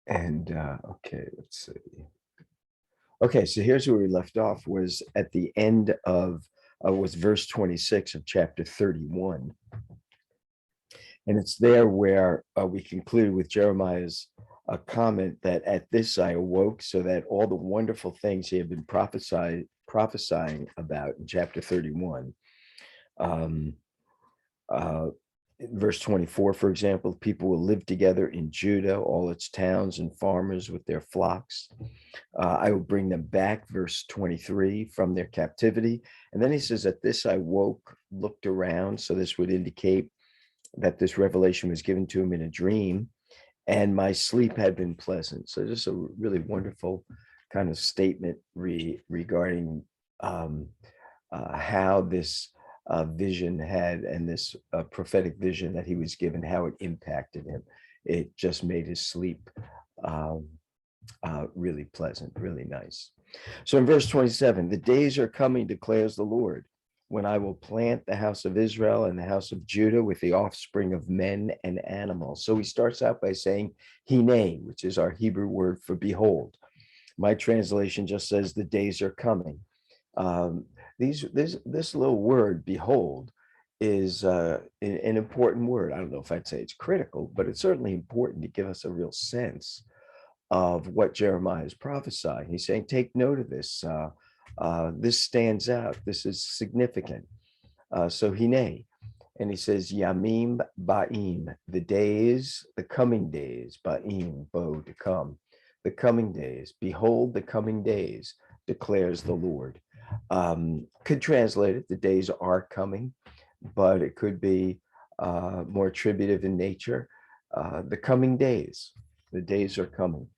And okay, let's see. Okay, so here's where we left off, was at the end of was verse 26 of chapter 31. And it's there where we conclude with Jeremiah's comment that at this I awoke, so that all the wonderful things he had been prophesying about in chapter 31. Um, uh, Verse 24, for example, people will live together in Judah, all its towns and farmers with their flocks. I will bring them back, verse 23, from their captivity. And then he says, at this I woke, looked around. So this would indicate that this revelation was given to him in a dream, and my sleep had been pleasant. So just a really wonderful kind of statement regarding how this vision had, and this prophetic vision that he was given, how it impacted him. It just made his sleep um, really pleasant, really nice. So in verse 27, the days are coming, declares the Lord, when I will plant the house of Israel and the house of Judah with the offspring of men and animals. So he starts out by saying Hine, which is our Hebrew word for behold. My translation just says the days are coming. Um, this little word, behold, is an important word. I don't know if I'd say it's critical, but it's certainly important to give us a real sense of what Jeremiah is prophesying. He's saying, take note of this. This stands out. This is significant. So Hine, and he says, Yamim Ba'im, the days, the coming days, Ba'im, bo, to come, the coming days. Behold, the coming days, declares the Lord. Could translate it, the days are coming, but it could be more attributive in nature. The coming days, the days are coming.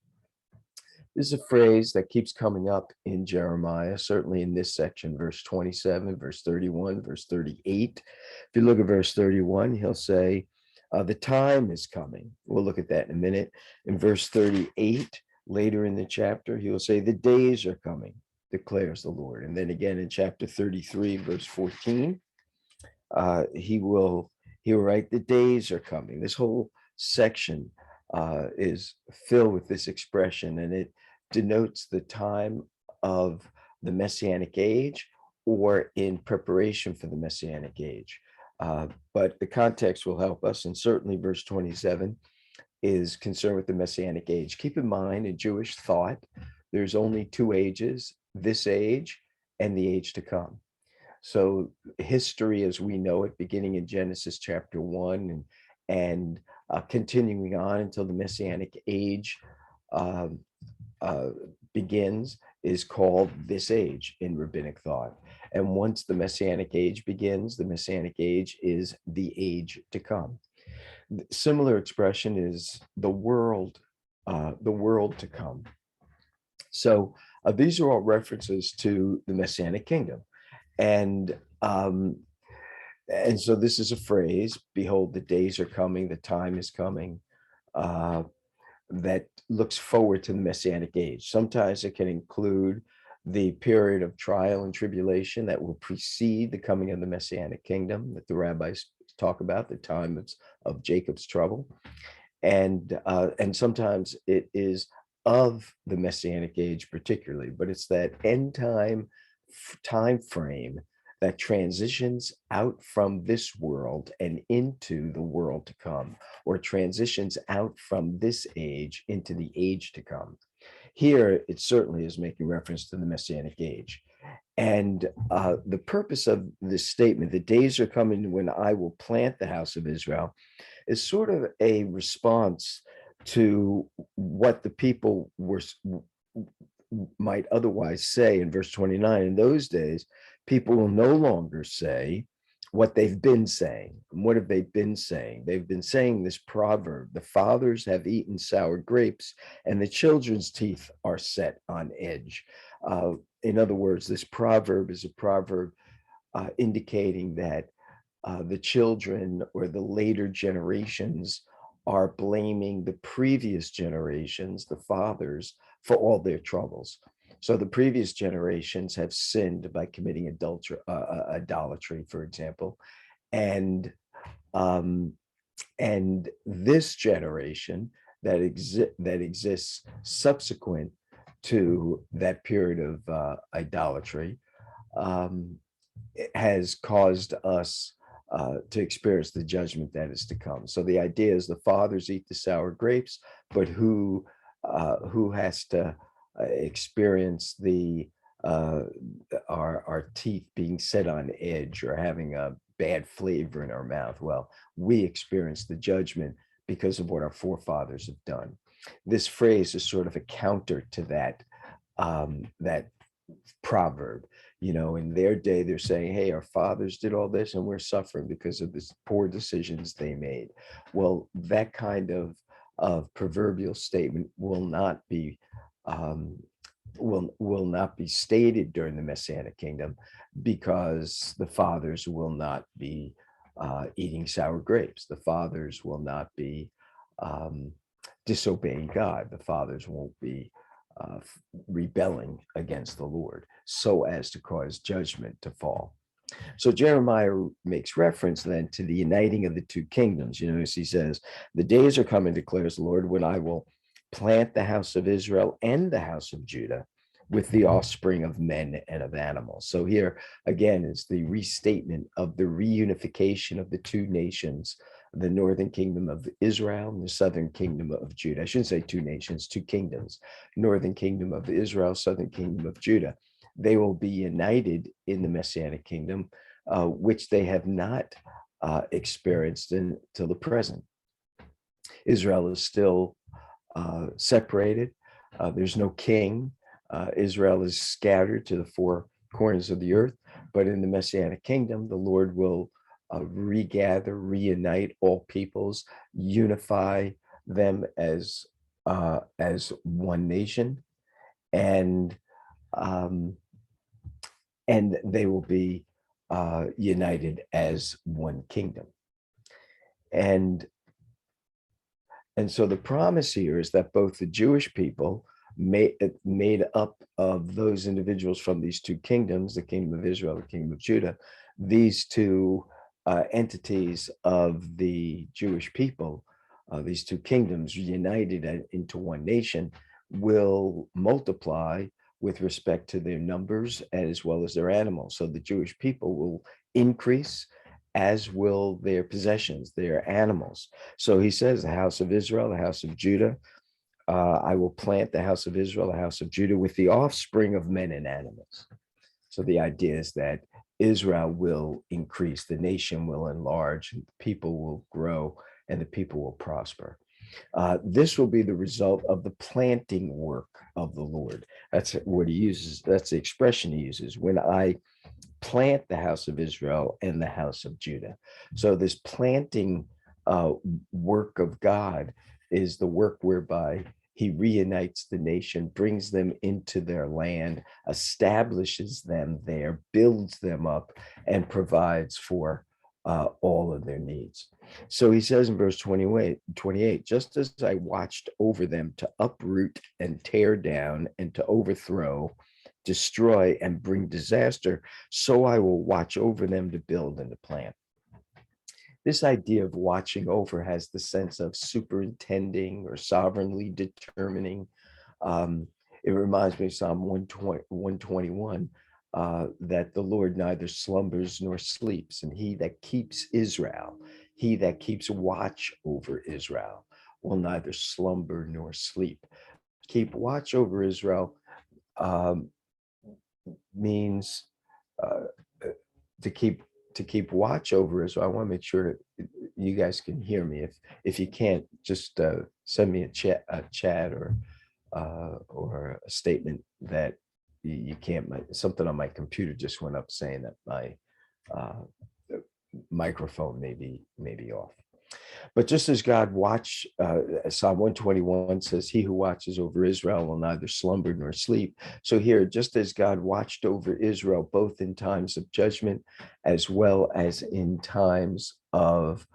This is a phrase that keeps coming up in Jeremiah, certainly in this section, verse 27, verse 31, verse 38. If you look at verse 31, he'll say, the time is coming. We'll look at that in a minute. In verse 38, later in the chapter, he will say, the days are coming, declares the Lord. And then again in chapter 33, verse 14, he will write, the days are coming. This whole section is filled with this expression, and it denotes the time of the Messianic age, or in preparation for the Messianic age. But the context will help us, and certainly verse 27 is concerned with the Messianic age. Keep in mind, in Jewish thought, there's only two ages, this age and the age to come. So history as we know it, beginning in Genesis chapter 1 and continuing on until the Messianic age um, uh, begins, is called this age in rabbinic thought. And once the Messianic age begins, the Messianic age is the age to come. Similar expression is the world to come. So these are all references to the Messianic kingdom. And so this is a phrase, behold, the days are coming, the time is coming, that looks forward to the Messianic age. Sometimes it can include the period of trial and tribulation that will precede the coming of the Messianic kingdom that the rabbis talk about, the time of Jacob's trouble. And sometimes it is of the Messianic age particularly, but it's that end time frame that transitions out from this world and into the world to come, or transitions out from this age into the age to come. Here, it certainly is making reference to the Messianic age. And the purpose of this statement, the days are coming when I will plant the house of Israel, is sort of a response to what the people might otherwise say in verse 29. In those days, people will no longer say what they've been saying. And what have they been saying? They've been saying this proverb: the fathers have eaten sour grapes, and the children's teeth are set on edge. In other words, this proverb is a proverb indicating that the children or the later generations are blaming the previous generations, the fathers, for all their troubles. So the previous generations have sinned by committing idolatry, for example, and um, and this generation that exists subsequent to that period of idolatry, um, has caused us to experience the judgment that is to come. So the idea is the fathers eat the sour grapes, but who has to experience the our teeth being set on edge or having a bad flavor in our mouth? Well, we experience the judgment because of what our forefathers have done. This phrase is sort of a counter to that proverb. In their day, they're saying, hey, our fathers did all this and we're suffering because of this poor decisions they made. Well, that kind of proverbial statement will not be um, will not be stated during the Messianic kingdom, because the fathers will not be eating sour grapes. The fathers will not be um, disobeying God. The fathers won't be uh, rebelling against the Lord so as to cause judgment to fall. So Jeremiah makes reference then to the uniting of the two kingdoms. As he says, the days are coming, declares the Lord, when I will plant the house of Israel and the house of Judah with the offspring of men and of animals. So here again is the restatement of the reunification of the two nations, the northern kingdom of Israel and the southern kingdom of Judah. I shouldn't say two nations, two kingdoms, northern kingdom of Israel, southern kingdom of Judah. They will be united in the Messianic kingdom, which they have not experienced until the present. Israel is still separated. There's no king. Israel is scattered to the four corners of the earth. But in the Messianic kingdom, the Lord will regather, reunite all peoples, unify them as one nation, and they will be united as one kingdom. And so the promise here is that both the Jewish people, made up of those individuals from these two kingdoms, the kingdom of Israel, the kingdom of Judah, these two entities of the Jewish people, these two kingdoms united into one nation, will multiply with respect to their numbers as well as their animals. So the Jewish people will increase, as will their possessions, their animals. So he says, the house of Israel, the house of Judah, I will plant the house of Israel, the house of Judah, with the offspring of men and animals. So the idea is that Israel will increase, the nation will enlarge, and the people will grow, and the people will prosper. This will be the result of the planting work of the Lord. That's what he uses. That's the expression he uses. When I plant the house of Israel and the house of Judah. So this planting work of God is the work whereby he reunites the nation, brings them into their land, establishes them there, builds them up, and provides for all of their needs. So he says in verse 28, just as I watched over them to uproot and tear down and to overthrow, destroy, and bring disaster, so I will watch over them to build and to plant. This idea of watching over has the sense of superintending or sovereignly determining. It reminds me of Psalm 121, that the Lord neither slumbers nor sleeps, and he that keeps Israel, he that keeps watch over Israel, will neither slumber nor sleep. Keep watch over Israel means to keep watch over Israel. I want to make sure that you guys can hear me. If you can't, just send me a chat or a statement that you can't. Something on my computer just went up saying that my microphone may be off. But just as God watch, Psalm 121 says, he who watches over Israel will neither slumber nor sleep. So here, just as God watched over Israel, both in times of judgment, as well as in times of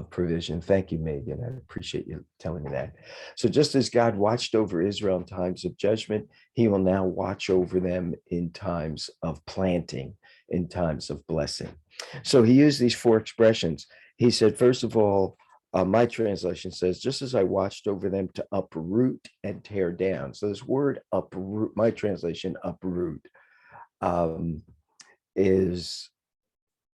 provision. Thank you, Megan. I appreciate you telling me that. So just as God watched over Israel in times of judgment, he will now watch over them in times of planting, in times of blessing. So he used these four expressions. He said, first of all, my translation says, just as I watched over them to uproot and tear down. So this word uproot, my translation uproot, um, is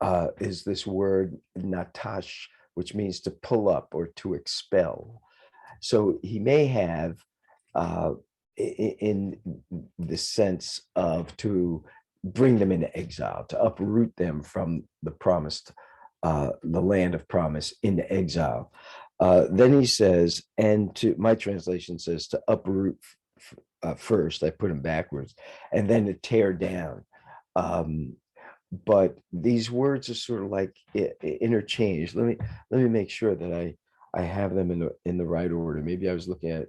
this word natash, which means to pull up or to expel. So he may have, in the sense of to bring them into exile, to uproot them from the promised, the land of promise into exile. Then he says, and to, my translation says to uproot first, I put them backwards, and then to tear down. But these words are sort of like interchanged. Let me make sure that I have them in the right order. Maybe I was looking at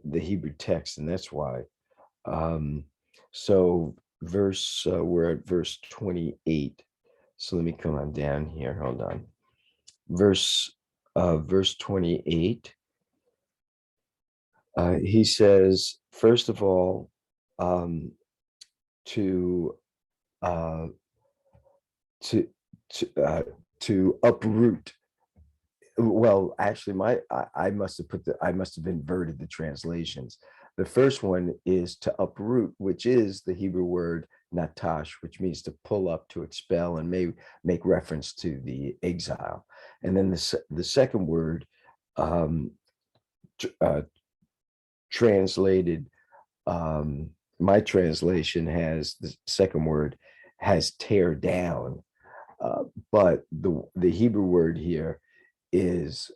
the Hebrew text, and that's why. Um, so we're at verse 28. So let me come on down here. Hold on. Verse 28. He says, first of all, to uh, to to to uproot. Well, actually, I must have I must have inverted the translations. The first one is to uproot, which is the Hebrew word natash, which means to pull up, to expel, and may make reference to the exile. And then the second word, um, uh, translated, my translation has the second word has tear down, but the Hebrew word here is,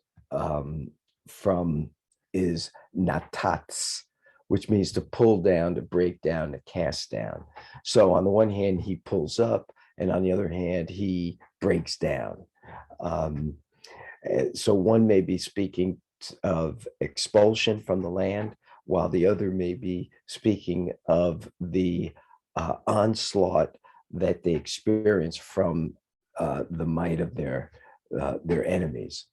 from is natats, which means to pull down, to break down, to cast down. So on the one hand, he pulls up, and on the other hand, he breaks down. Um, so one may be speaking of expulsion from the land, while the other may be speaking of the onslaught that they experience from the might of their enemies.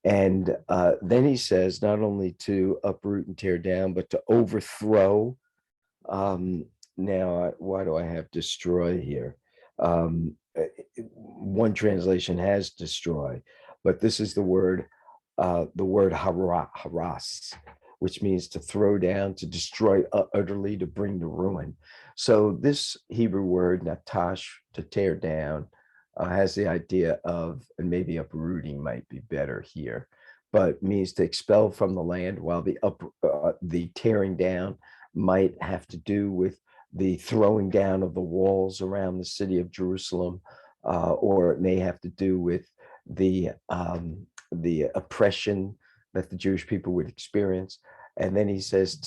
And then he says not only to uproot and tear down, but to overthrow. Now, why do I have destroy here? One translation has destroy, but this is the word haras, which means to throw down, to destroy utterly, to bring to ruin. So this Hebrew word natash, to tear down, has the idea of, and maybe uprooting might be better here, but means to expel from the land, while the tearing down might have to do with the throwing down of the walls around the city of Jerusalem, or it may have to do with the oppression that the Jewish people would experience. And then he says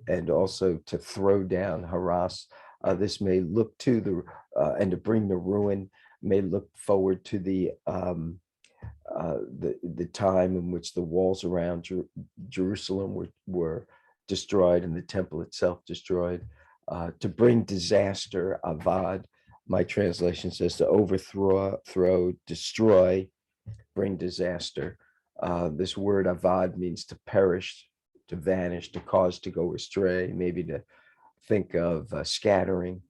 and also to throw down, harass. This may look to and to bring the ruin, may look forward to the time in which the walls around Jerusalem were destroyed and the temple itself destroyed, to bring disaster, avad. My translation says to overthrow, destroy, bring disaster. This word avad means to perish, to vanish, to cause to go astray, maybe to think of scattering.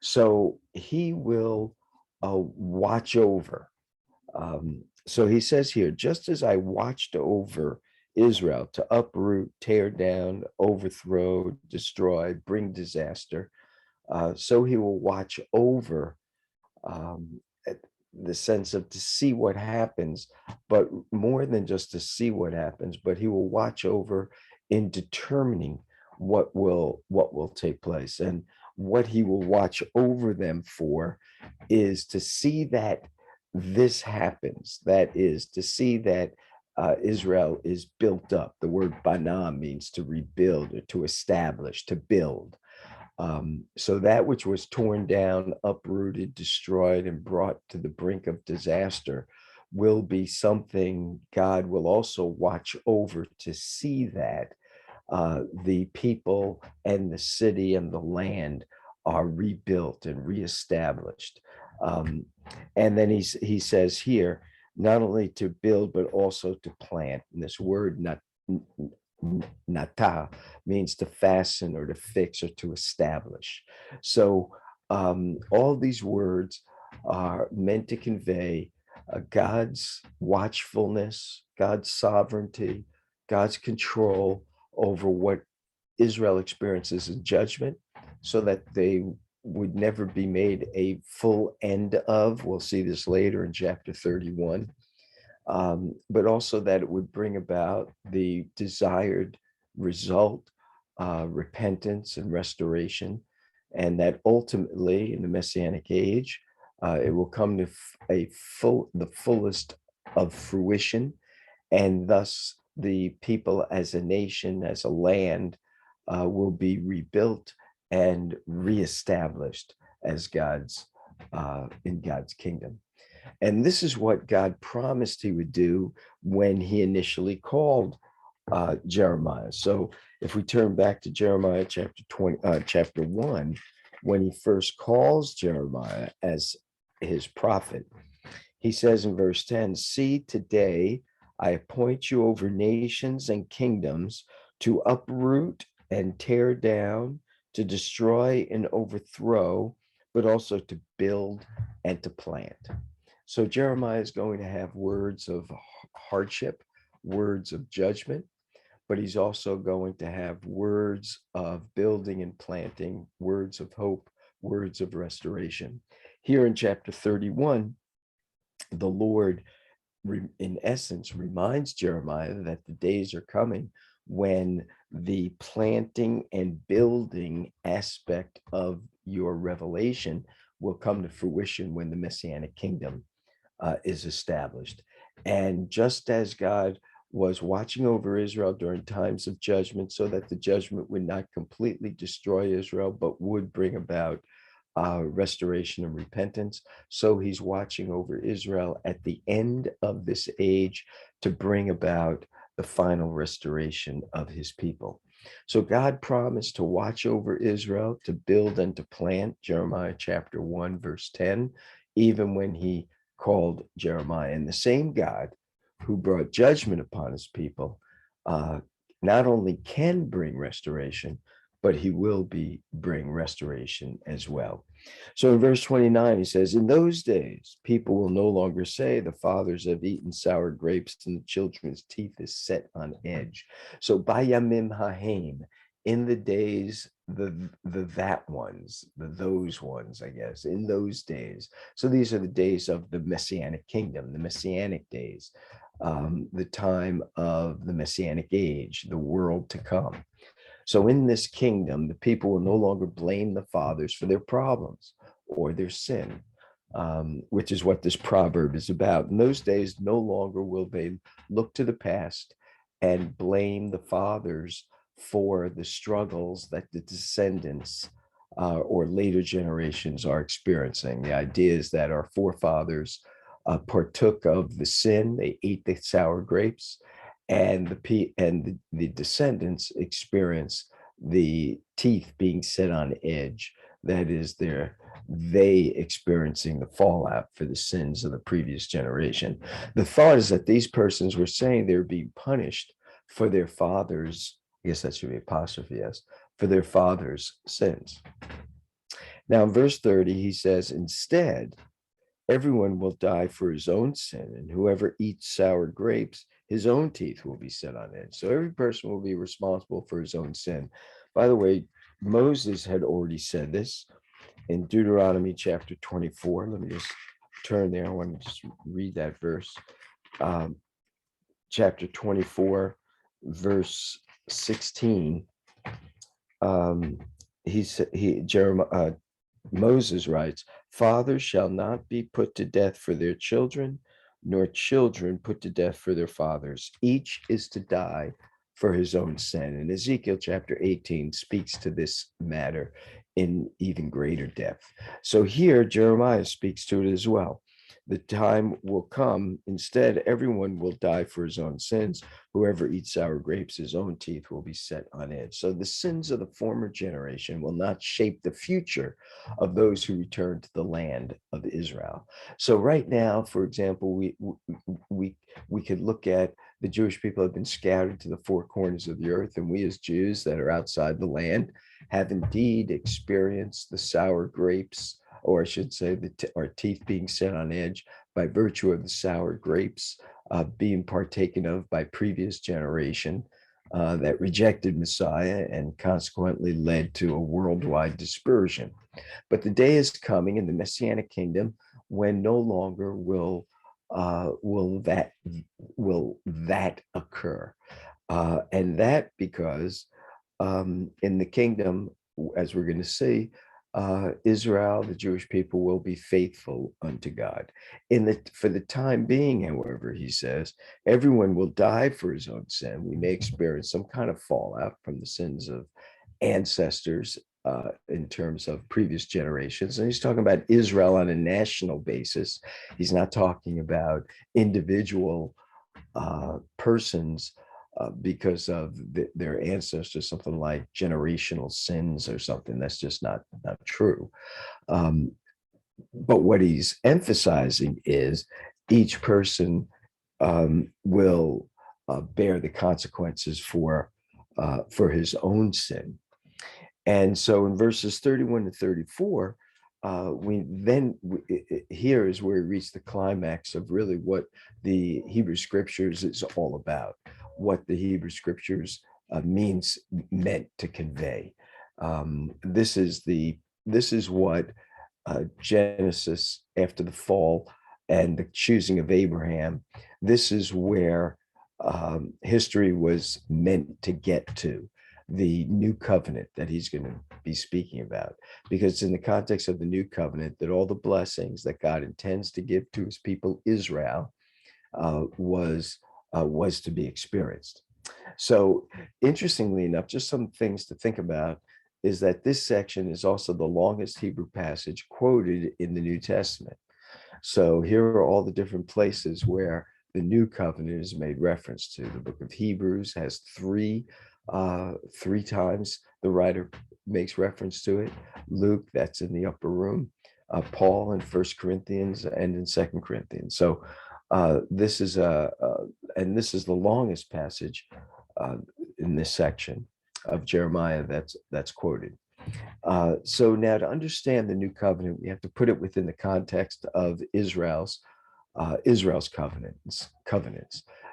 So he will watch over. So he says here, just as I watched over Israel to uproot, tear down, overthrow, destroy, bring disaster, so he will watch over, the sense of to see what happens, but more than just to see what happens, but he will watch over in determining what will take place. And what he will watch over them for is to see that this happens. That is to see that Israel is built up. The word bana means to rebuild or to establish, to build. So that which was torn down, uprooted, destroyed, and brought to the brink of disaster will be something God will also watch over, to see that the people and the city and the land are rebuilt and reestablished. And then he says here, not only to build, but also to plant. And this word nata means to fasten or to fix or to establish. So all these words are meant to convey God's watchfulness, God's sovereignty, God's control over what Israel experiences in judgment, so that they would never be made a full end of. We'll see this later in chapter 31. But also that it would bring about the desired result, repentance and restoration, and that ultimately in the Messianic age, it will come to the fullest of fruition, and thus the people as a nation, as a land, will be rebuilt and reestablished as God's in God's kingdom. And this is what God promised he would do when he initially called Jeremiah. So if we turn back to Jeremiah chapter 1, when he first calls Jeremiah as his prophet, he says in verse 10, "See, today I appoint you over nations and kingdoms to uproot and tear down, to destroy and overthrow, but also to build and to plant." So Jeremiah is going to have words of hardship, words of judgment, but he's also going to have words of building and planting, words of hope, words of restoration. Here in chapter 31, the Lord, in essence, reminds Jeremiah that the days are coming when the planting and building aspect of your revelation will come to fruition when the Messianic kingdom is established. And just as God was watching over Israel during times of judgment, so that the judgment would not completely destroy Israel, but would bring about restoration and repentance, so he's watching over Israel at the end of this age to bring about the final restoration of his people. So God promised to watch over Israel, to build and to plant, Jeremiah chapter 1, verse 10, even when he called Jeremiah. And the same God who brought judgment upon his people not only can bring restoration, but he will bring restoration as well. So in verse 29, he says, "In those days, people will no longer say, the fathers have eaten sour grapes and the children's teeth is set on edge." So bayamim hahem, in the days, the that ones, the those ones, I guess, in those days. So these are the days of the Messianic kingdom, the Messianic days, the time of the Messianic age, the world to come. So in this kingdom, the people will no longer blame the fathers for their problems or their sin, which is what this proverb is about. In those days, no longer will they look to the past and blame the fathers for the struggles that the descendants or later generations are experiencing. The idea is that our forefathers partook of the sin, they ate the sour grapes, and the descendants experience the teeth being set on edge. That is, they experiencing the fallout for the sins of the previous generation. The thought is that these persons were saying they're being punished for their fathers. I guess that should be apostrophe s, for their fathers' sins. Now in verse 30, he says, "Instead, everyone will die for his own sin, and whoever eats sour grapes, his own teeth will be set on edge." So every person will be responsible for his own sin. By the way, Moses had already said this in Deuteronomy chapter 24. Let me just turn there. I want to just read that verse. Chapter 24, verse 16. Moses writes, "Fathers shall not be put to death for their children, nor children put to death for their fathers. Each is to die for his own sin." And Ezekiel chapter 18 speaks to this matter in even greater depth. So here Jeremiah speaks to it as well. The time will come, instead, everyone will die for his own sins. Whoever eats sour grapes, his own teeth will be set on edge. So the sins of the former generation will not shape the future of those who return to the land of Israel. So right now, for example, we could look at the Jewish people have been scattered to the four corners of the earth, and we as Jews that are outside the land have indeed experienced the sour grapes, or I should say, our teeth being set on edge by virtue of the sour grapes being partaken of by previous generation that rejected Messiah and consequently led to a worldwide dispersion. But the day is coming in the Messianic kingdom when no longer will that occur, and that because in the kingdom, as we're going to see, Israel, the Jewish people, will be faithful unto God. For the time being, however, he says, everyone will die for his own sin. We may experience some kind of fallout from the sins of ancestors in terms of previous generations. And he's talking about Israel on a national basis. He's not talking about individual persons because of their ancestors, something like generational sins or something. That's just not true. But what he's emphasizing is each person will bear the consequences for his own sin. And so in verses 31 to 34, here is where we reach the climax of really what the Hebrew Scriptures is all about, what the Hebrew Scriptures meant to convey. This is what Genesis, after the fall and the choosing of Abraham, this is where history was meant to get to. The new covenant that he's going to be speaking about, because it's in the context of the new covenant that all the blessings that God intends to give to his people Israel was to be experienced. So interestingly enough, just some things to think about is that this section is also the longest Hebrew passage quoted in the New Testament. So here are all the different places where the new covenant is made reference to. The book of Hebrews has three times the writer makes reference to it. Luke, that's in the upper room. Paul in 1 Corinthians and in 2 Corinthians. So this is the longest passage in this section of Jeremiah that's quoted. So now to understand the new covenant, we have to put it within the context of Israel's covenants.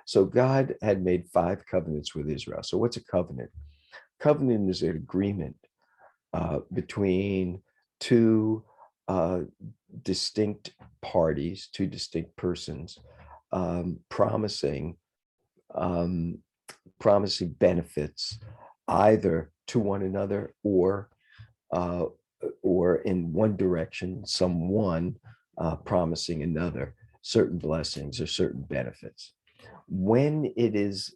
So God had made 5 covenants with Israel. So what's a covenant? Covenant is an agreement between two distinct parties, two distinct persons, promising benefits either to one another or in one direction, someone promising another certain blessings or certain benefits. When it is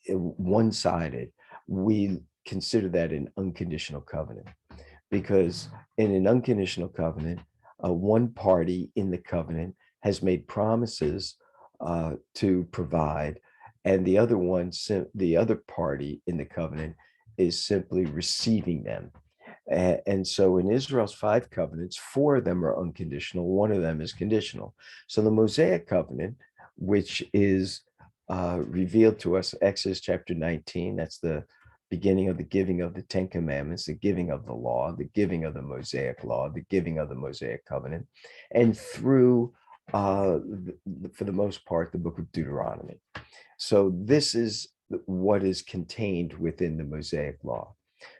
one-sided, we consider that an unconditional covenant, because in an unconditional covenant, one party in the covenant has made promises to provide, and the other party in the covenant is simply receiving them. And so in Israel's 5 covenants, 4 of them are unconditional, 1 of them is conditional. So the Mosaic covenant, which is revealed to us, Exodus chapter 19, that's the beginning of the giving of the 10 commandments, the giving of the law, the giving of the Mosaic law, the giving of the Mosaic covenant, and through, for the most part, the book of Deuteronomy. So this is what is contained within the Mosaic law.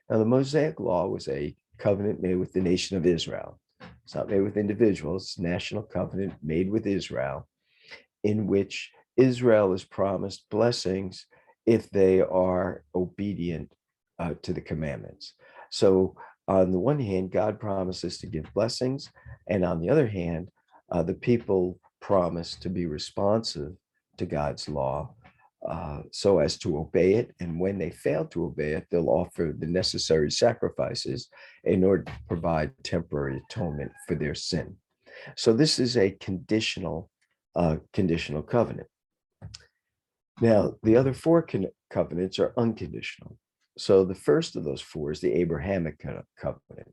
Now, the Mosaic law was a covenant made with the nation of Israel. It's not made with individuals, it's a national covenant made with Israel, in which Israel is promised blessings if they are obedient to the commandments. So on the one hand, God promises to give blessings, and on the other hand, the people promise to be responsive to God's law so as to obey it. And when they fail to obey it, they'll offer the necessary sacrifices in order to provide temporary atonement for their sin. So this is a conditional covenant. Now, the other 4 covenants are unconditional. So the first of those 4 is the Abrahamic covenant.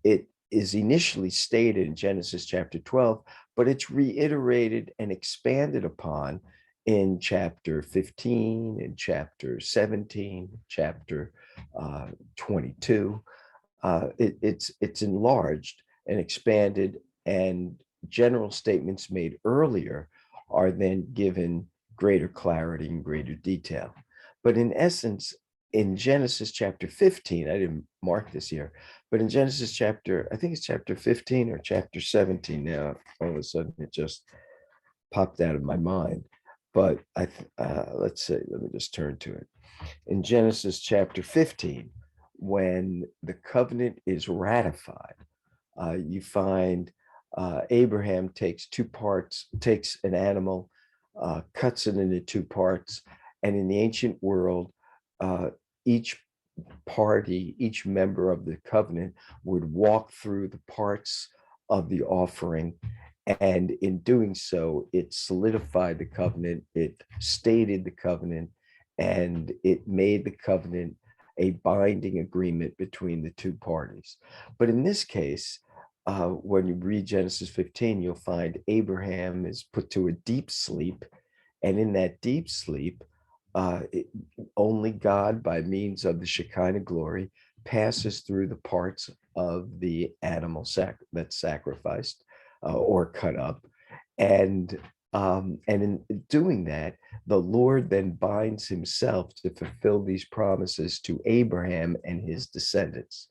It is initially stated in Genesis chapter 12, but it's reiterated and expanded upon in chapter 15, in chapter 17, chapter 22. It's enlarged and expanded and general statements made earlier are then given greater clarity and greater detail. But in essence, in Genesis chapter 15, I didn't mark this here, but in Genesis chapter, I think it's chapter 15 or chapter 17 now, all of a sudden it just popped out of my mind. But let's see, let me just turn to it. In Genesis chapter 15, when the covenant is ratified, you find Abraham takes two parts, takes an animal, cuts it into two parts. And in the ancient world, each party, each member of the covenant would walk through the parts of the offering. And in doing so, it solidified the covenant, it stated the covenant, and it made the covenant a binding agreement between the two parties. But in this case, when you read Genesis 15, you'll find Abraham is put to a deep sleep. And in that deep sleep, it, only God, by means of the Shekinah glory, passes through the parts of the animal that's sacrificed or cut up. And in doing that, the Lord then binds himself to fulfill these promises to Abraham and his descendants.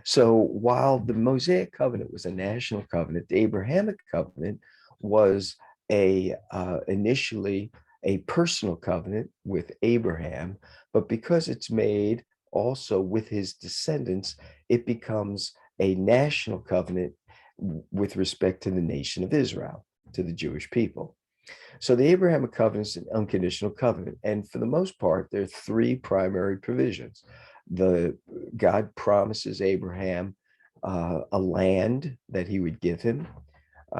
So while the Mosaic covenant was a national covenant, the Abrahamic covenant was initially a personal covenant with Abraham, but because it's made also with his descendants, it becomes a national covenant with respect to the nation of Israel, to the Jewish people. So the Abrahamic covenant is an unconditional covenant. And for the most part, there are three primary provisions. God promises Abraham a land that he would give him.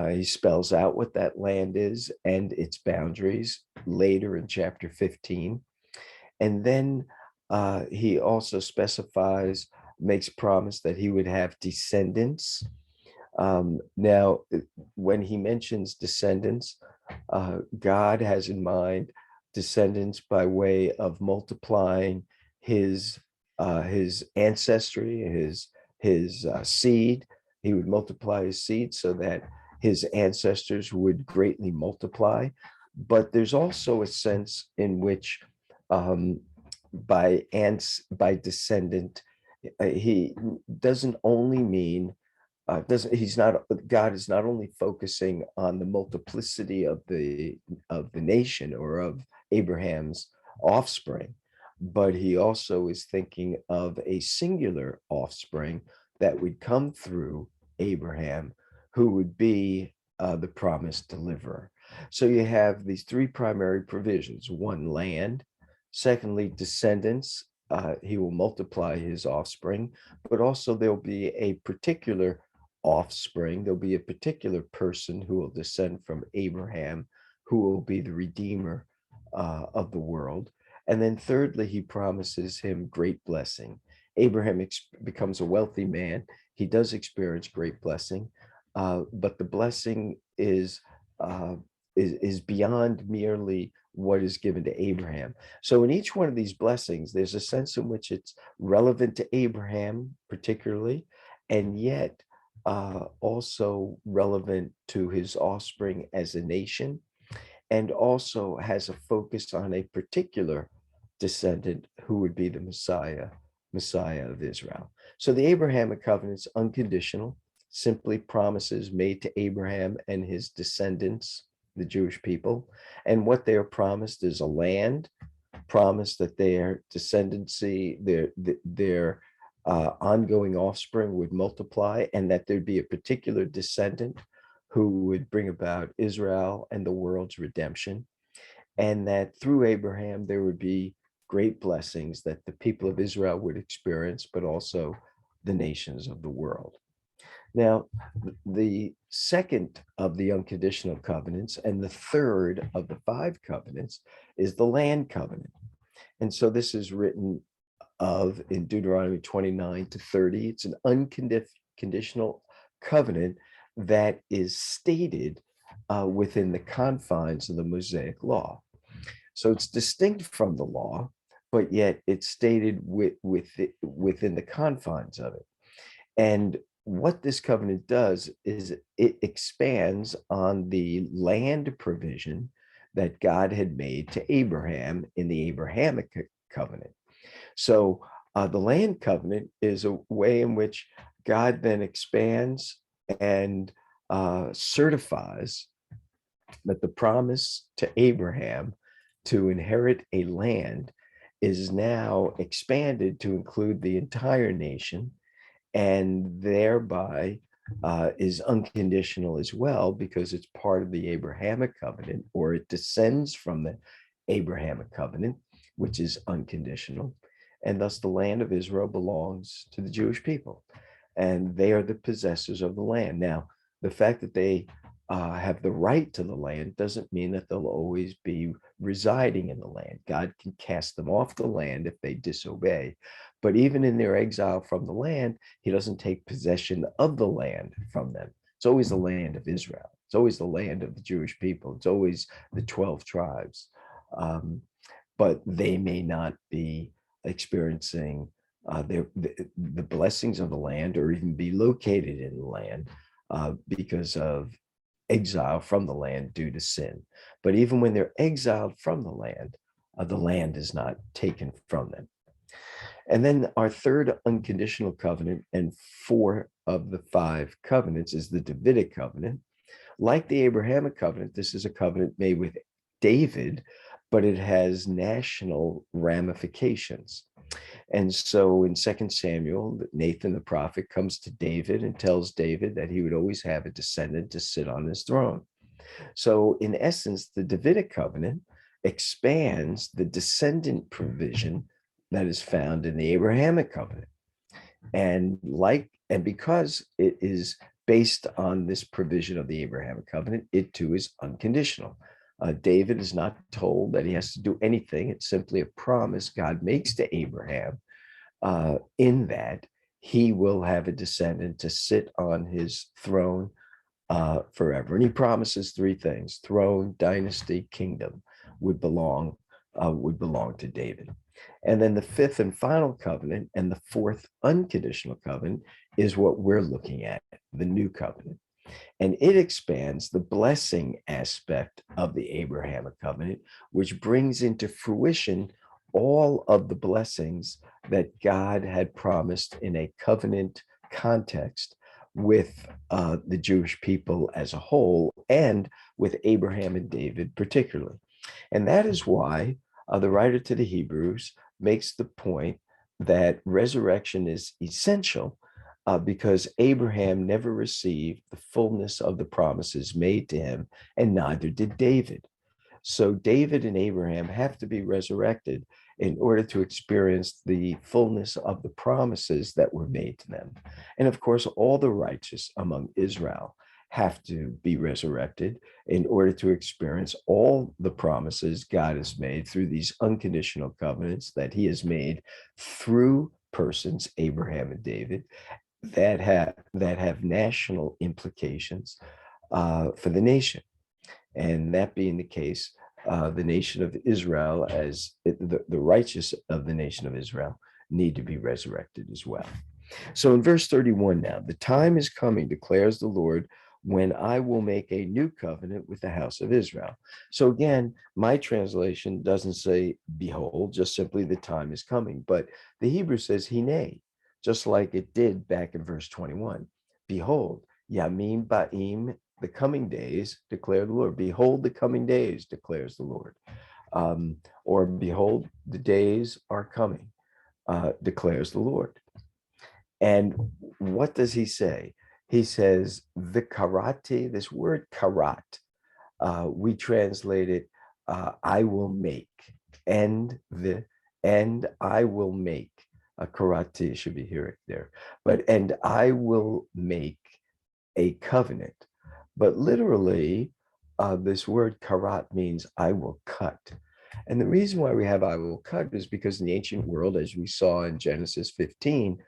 He spells out what that land is and its boundaries later in chapter 15. And then he also specifies, makes promise that he would have descendants. Now, when he mentions descendants, God has in mind descendants by way of multiplying his ancestry, his seed. He would multiply his seed so that his ancestors would greatly multiply. But there's also a sense in which by descendant, he doesn't only mean doesn't he's not God is not only focusing on the multiplicity of the nation or of Abraham's offspring, but he also is thinking of a singular offspring that would come through Abraham, who would be the promised deliverer. So you have these three primary provisions: one, land; secondly, descendants. He will multiply his offspring, but also there'll be a particular offspring. There'll be a particular person who will descend from Abraham, who will be the redeemer of the world. And then thirdly, he promises him great blessing. Abraham becomes a wealthy man. He does experience great blessing, but the blessing is beyond merely what is given to Abraham. So in each one of these blessings, there's a sense in which it's relevant to Abraham particularly, and yet also relevant to his offspring as a nation, and also has a focus on a particular descendant who would be the Messiah of Israel. So the Abrahamic covenant's unconditional, simply promises made to Abraham and his descendants, the Jewish people. And what they are promised is a land, promised that their descendancy, their ongoing offspring would multiply, and that there'd be a particular descendant who would bring about Israel and the world's redemption, and that through Abraham there would be great blessings that the people of Israel would experience, but also the nations of the world. Now, the second of the unconditional covenants and the third of the five covenants is the land covenant. And so this is written of in Deuteronomy 29 to 30. It's an unconditional covenant that is stated within the confines of the Mosaic law. So it's distinct from the law, but yet it's stated within the confines of it. And what this covenant does is it expands on the land provision that God had made to Abraham in the Abrahamic covenant. So the land covenant is a way in which God then expands and certifies that the promise to Abraham to inherit a land is now expanded to include the entire nation, and thereby is unconditional as well, because it's part of the Abrahamic covenant, or it descends from the Abrahamic covenant, which is unconditional. And thus the land of Israel belongs to the Jewish people, and they are the possessors of the land. Now, the fact that they have the right to the land doesn't mean that they'll always be residing in the land. God can cast them off the land if they disobey. But even in their exile from the land, he doesn't take possession of the land from them. It's always the land of Israel. It's always the land of the Jewish people. It's always the 12 tribes. But they may not be experiencing the blessings of the land, or even be located in the land because of exile from the land due to sin. But even when they're exiled from the land is not taken from them. And then our third unconditional covenant, and four of the five covenants, is the Davidic covenant. Like the Abrahamic covenant, this is a covenant made with David, but it has national ramifications. And so in 2 Samuel, Nathan the prophet comes to David and tells David that he would always have a descendant to sit on his throne. So in essence, the Davidic covenant expands the descendant provision that is found in the Abrahamic covenant. And because it is based on this provision of the Abrahamic covenant, it too is unconditional. David is not told that he has to do anything. It's simply a promise God makes to Abraham in that he will have a descendant to sit on his throne forever. And he promises three things: throne, dynasty, kingdom would belong to David. And then the fifth and final covenant, and the fourth unconditional covenant, is what we're looking at, the new covenant. And it expands the blessing aspect of the Abrahamic covenant, which brings into fruition all of the blessings that God had promised in a covenant context with the Jewish people as a whole, and with Abraham and David particularly. And that is why the writer to the Hebrews makes the point that resurrection is essential, because Abraham never received the fullness of the promises made to him, and neither did David. So David and Abraham have to be resurrected in order to experience the fullness of the promises that were made to them. And of course, all the righteous among Israel have to be resurrected in order to experience all the promises God has made through these unconditional covenants that he has made through persons, Abraham and David, that have national implications for the nation. And that being the case, the nation of Israel, the righteous of the nation of Israel, need to be resurrected as well. So in verse 31 now, the time is coming, declares the Lord, when I will make a new covenant with the house of Israel. So again, my translation doesn't say behold, just simply the time is coming. But the Hebrew says hine, just like it did back in verse 21. Behold, Yamim Ba'im, the coming days, declare the Lord. Behold, the coming days, declares the Lord. Or behold, the days are coming, declares the Lord. And what does he say? He says, the karate, this word karat, we translate it, I will make, and I will make. Karate should be here, there, but and I will make a covenant. But literally, this word karat means I will cut. And the reason why we have I will cut is because in the ancient world, as we saw in Genesis 15,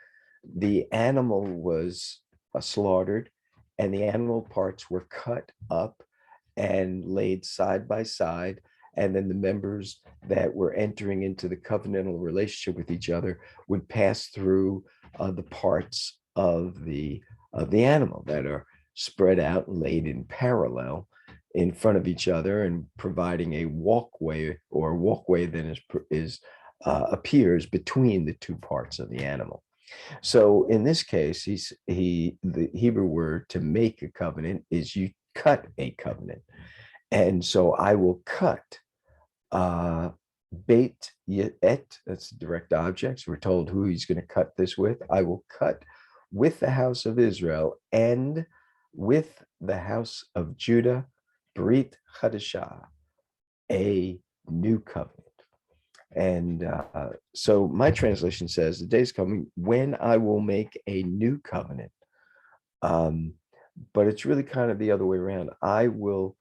the animal was slaughtered, and the animal parts were cut up and laid side by side. And then the members that were entering into the covenantal relationship with each other would pass through the parts of the of the animal that are spread out and laid in parallel in front of each other and providing a walkway or walkway that is appears between the two parts of the animal. So in this case, the Hebrew word to make a covenant is you cut a covenant. And so I will cut bait et, that's direct objects. We're told who he's going to cut this with. I will cut with the house of Israel and with the house of Judah, Brit Chadashah, a new covenant. And so my translation says, the day's coming when I will make a new covenant. But it's really kind of the other way around. I will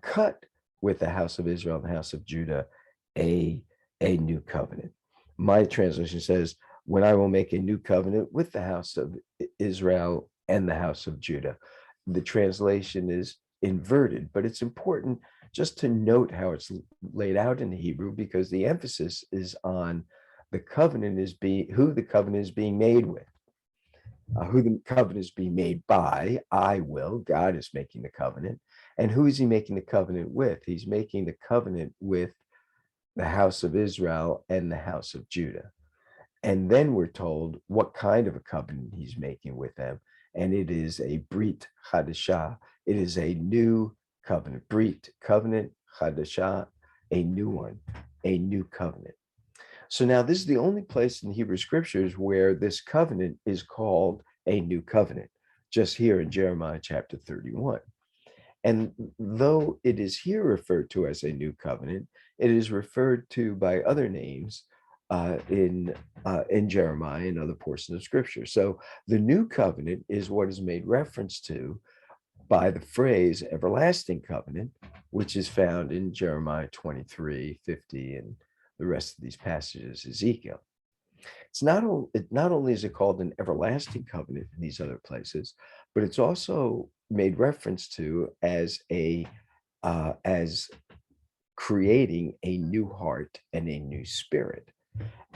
cut with the house of Israel and the house of Judah a new covenant. My translation says, when I will make a new covenant with the house of Israel and the house of Judah. The translation is inverted, but it's important just to note how it's laid out in Hebrew, because the emphasis is on the covenant who the covenant is being made with. Who the covenant is being made by, I will, God is making the covenant. And who is he making the covenant with? He's making the covenant with the house of Israel and the house of Judah. And then we're told what kind of a covenant he's making with them. And it is a Brit Chadashah. It is a new covenant. Brit, covenant, Chadashah, a new one, a new covenant. So now this is the only place in the Hebrew scriptures where this covenant is called a new covenant, just here in Jeremiah chapter 31. And though it is here referred to as a new covenant, it is referred to by other names in Jeremiah and other portions of scripture. So the new covenant is what is made reference to by the phrase everlasting covenant, which is found in Jeremiah 23, 50, and the rest of these passages, Ezekiel. Not only is it called an everlasting covenant in these other places, but it's also made reference to as creating a new heart and a new spirit.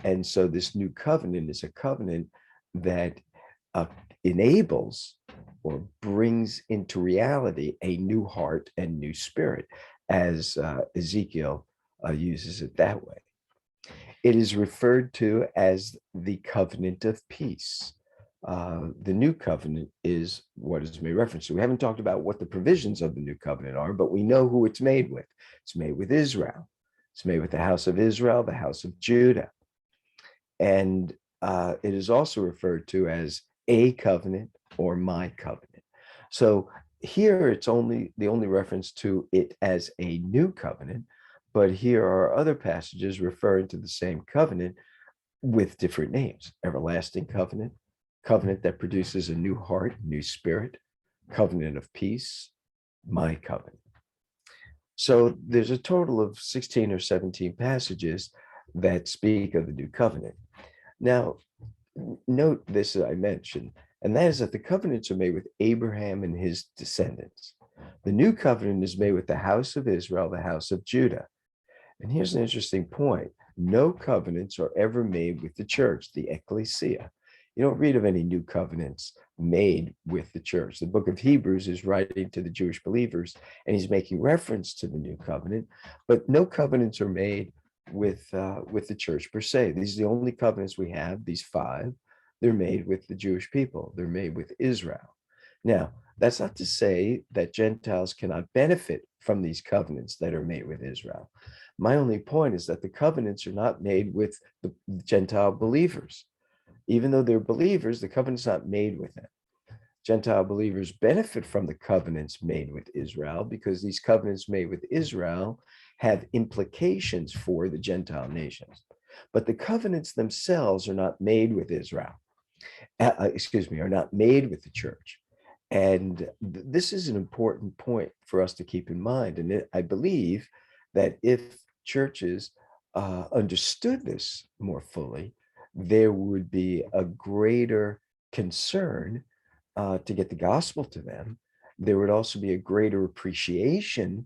And so this new covenant is a covenant that enables or brings into reality a new heart and new spirit, as Ezekiel uses it that way. It is referred to as the covenant of peace. The new covenant is what is made reference to. We haven't talked about what the provisions of the new covenant are, but we know who it's made with. It's made with Israel. It's made with the house of Israel, the house of Judah. And it is also referred to as a covenant or my covenant. So here it's the only reference to it as a new covenant, but here are other passages referring to the same covenant with different names. Everlasting covenant, covenant that produces a new heart, new spirit, covenant of peace, my covenant. So there's a total of 16 or 17 passages that speak of the new covenant. Now, note this I mentioned, and that is that the covenants are made with Abraham and his descendants. The new covenant is made with the house of Israel, the house of Judah. And here's an interesting point. No covenants are ever made with the church, the ecclesia. You don't read of any new covenants made with the church. The book of Hebrews is writing to the Jewish believers, and he's making reference to the new covenant, but no covenants are made with the church per se. These are the only covenants we have, these 5. They're made with the Jewish people. They're made with Israel. Now, that's not to say that Gentiles cannot benefit from these covenants that are made with Israel. My only point is that the covenants are not made with the Gentile believers. Even though they're believers, the covenant's not made with them. Gentile believers benefit from the covenants made with Israel because these covenants made with Israel have implications for the Gentile nations. But the covenants themselves are not made with Israel. Are not made with the church. And this is an important point for us to keep in mind. And I believe that if churches understood this more fully, there would be a greater concern to get the gospel to them. There would also be a greater appreciation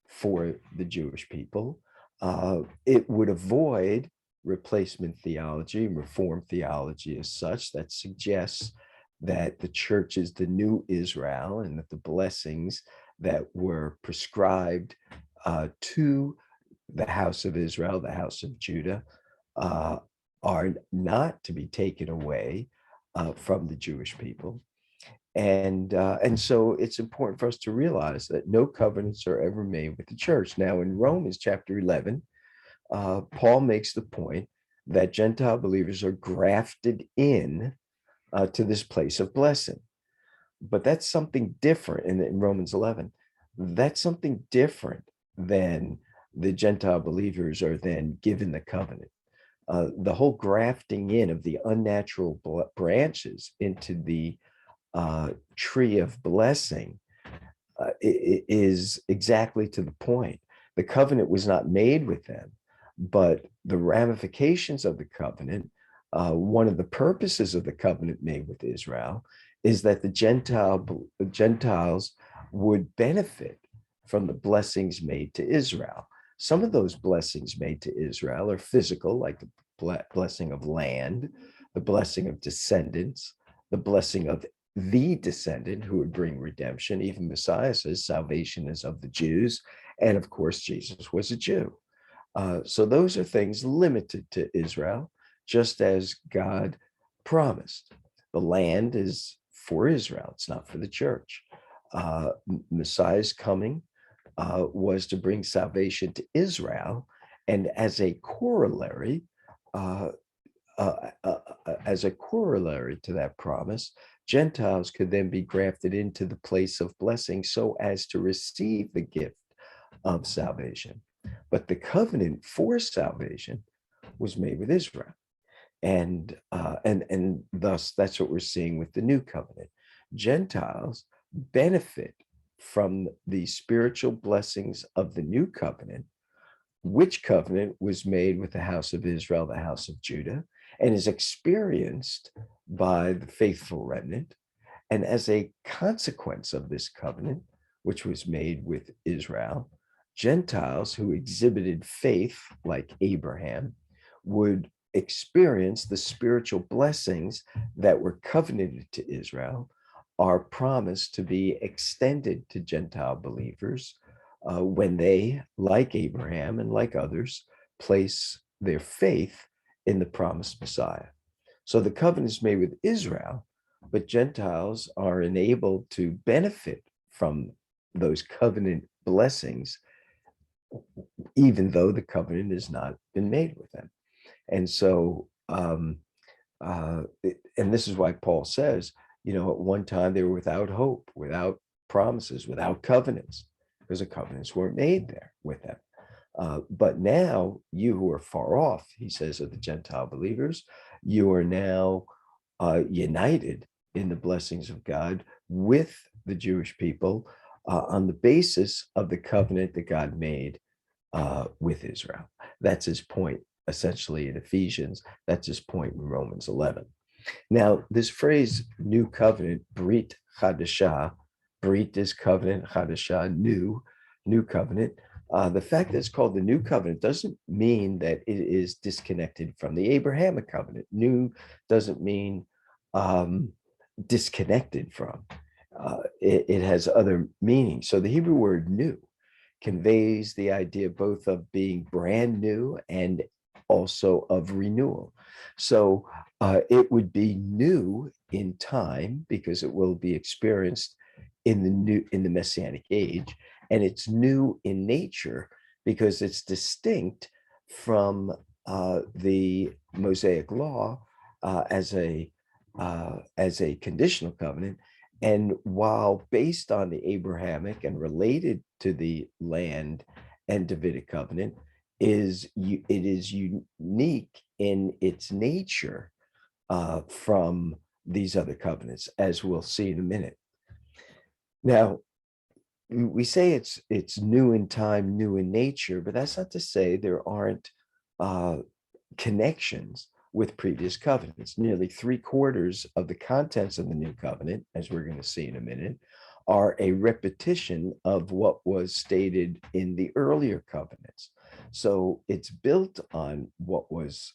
for the Jewish people. It would avoid replacement theology, reform theology as such, that suggests that the church is the new Israel, and that the blessings that were prescribed to the house of Israel, the house of Judah, uh, are not to be taken away from the Jewish people. And so it's important for us to realize that no covenants are ever made with the church. Now, in Romans chapter 11, Paul makes the point that Gentile believers are grafted in to this place of blessing. But that's something different in Romans 11. That's something different than the Gentile believers are then given the covenant. The whole grafting in of the unnatural branches into the tree of blessing is exactly to the point. The covenant was not made with them, but the ramifications of the covenant, one of the purposes of the covenant made with Israel, is that the Gentiles would benefit from the blessings made to Israel. Some of those blessings made to Israel are physical, like the blessing of land, the blessing of descendants, the blessing of the descendant who would bring redemption. Even Messiah says salvation is of the Jews. And of course, Jesus was a Jew. So those are things limited to Israel, just as God promised. The land is for Israel, it's not for the church. Messiah's coming was to bring salvation to Israel. And as a corollary, to that promise, Gentiles could then be grafted into the place of blessing so as to receive the gift of salvation. But the covenant for salvation was made with Israel. And thus that's what we're seeing with the new covenant. Gentiles benefit from the spiritual blessings of the new covenant, which covenant was made with the house of Israel, the house of Judah, and is experienced by the faithful remnant. And as a consequence of this covenant, which was made with Israel, Gentiles who exhibited faith, like Abraham, would experience the spiritual blessings that were covenanted to Israel, are promised to be extended to Gentile believers when they, like Abraham and like others, place their faith in the promised Messiah. So the covenant is made with Israel, but Gentiles are enabled to benefit from those covenant blessings, even though the covenant has not been made with them. And so, and this is why Paul says, at one time they were without hope, without promises, without covenants, because the covenants weren't made there with them. But now you who are far off, he says, of the Gentile believers, you are now united in the blessings of God with the Jewish people on the basis of the covenant that God made with Israel. That's his point, essentially, in Ephesians. That's his point in Romans 11. Now, this phrase, new covenant, Brit Chadashah, Brit is covenant, Chadashah, new covenant. The fact that it's called the new covenant doesn't mean that it is disconnected from the Abrahamic covenant. New doesn't mean disconnected from. It has other meanings. So the Hebrew word new conveys the idea both of being brand new and also of renewal. So it would be new in time because it will be experienced in the Messianic age, and it's new in nature because it's distinct from the Mosaic law as a conditional covenant. And while based on the Abrahamic and related to the land and Davidic covenant, it is unique in its nature from these other covenants, as we'll see in a minute. Now, we say it's new in time, new in nature, but that's not to say there aren't connections with previous covenants. Nearly 3/4 of the contents of the new covenant, as we're going to see in a minute, are a repetition of what was stated in the earlier covenants. So it's built on what was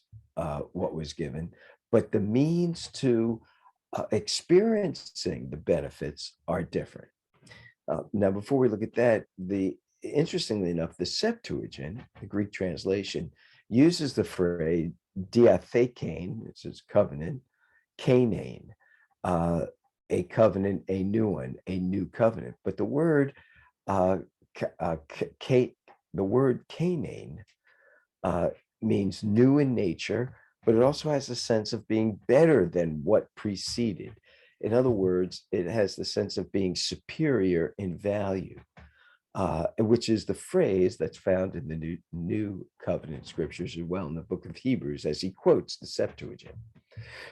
given, but the means to experiencing the benefits are different. Now, before we look at that, interestingly enough, the Septuagint, the Greek translation, uses the phrase diathekane, which is covenant, Canaan, a covenant, a new one, a new covenant. But the word uh, the word Canaan means new in nature, but it also has a sense of being better than what preceded. In other words, it has the sense of being superior in value, which is the phrase that's found in the New Covenant scriptures as well in the book of Hebrews, as he quotes the Septuagint.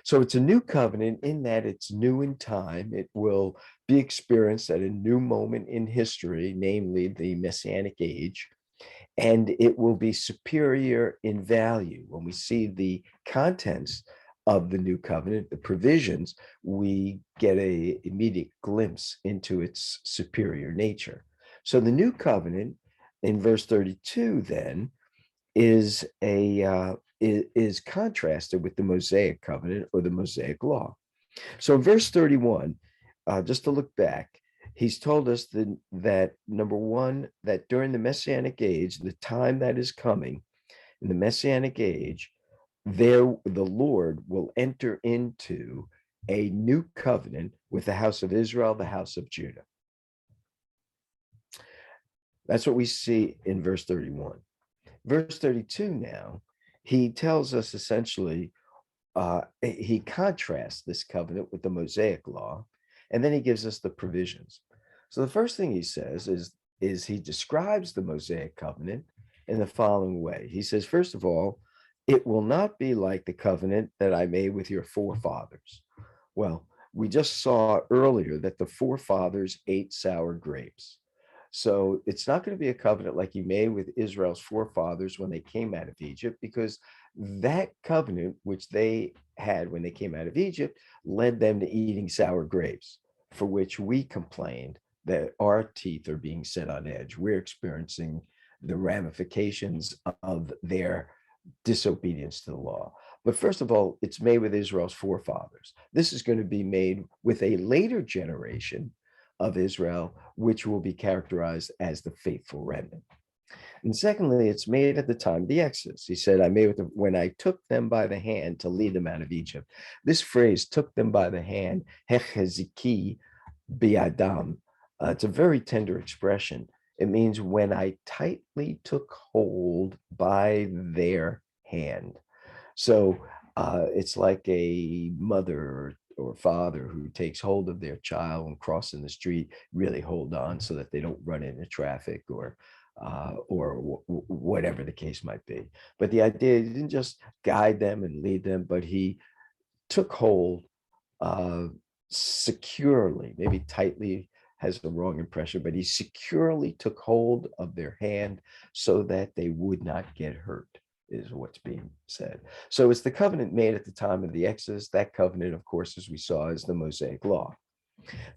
So it's a new covenant in that it's new in time. It will be experienced at a new moment in history, namely the Messianic age, and it will be superior in value. When we see the contents of the new covenant, the provisions, we get an immediate glimpse into its superior nature. So the new covenant in verse 32 then is contrasted with the Mosaic covenant or the Mosaic law. So in verse 31, just to look back, he's told us that number one, that during the Messianic age, the time that is coming, in the Messianic age, the Lord will enter into a new covenant with the house of Israel, the house of Judah. That's what we see in verse 31. Verse 32 now, he tells us essentially, he contrasts this covenant with the Mosaic law, and then he gives us the provisions. So the first thing he says is he describes the Mosaic covenant in the following way. He says, first of all, it will not be like the covenant that I made with your forefathers. Well, we just saw earlier that the forefathers ate sour grapes. So it's not going to be a covenant like he made with Israel's forefathers when they came out of Egypt, because that covenant, which they had when they came out of Egypt, led them to eating sour grapes, for which we complained that our teeth are being set on edge. We're experiencing the ramifications of their disobedience to the law. But first of all, it's made with Israel's forefathers. This is going to be made with a later generation of Israel, which will be characterized as the faithful remnant. And secondly, it's made at the time of the Exodus. He said, I made with them when I took them by the hand to lead them out of Egypt. This phrase, took them by the hand, hecheziki biadam, it's a very tender expression. It means when I tightly took hold by their hand. So it's like a mother or father who takes hold of their child and crossing the street, really hold on so that they don't run into traffic or whatever the case might be. But the idea, he didn't just guide them and lead them, but he took hold securely, maybe tightly has the wrong impression, but he securely took hold of their hand so that they would not get hurt, is what's being said. So it's the covenant made at the time of the Exodus. That covenant, of course, as we saw, is the Mosaic law.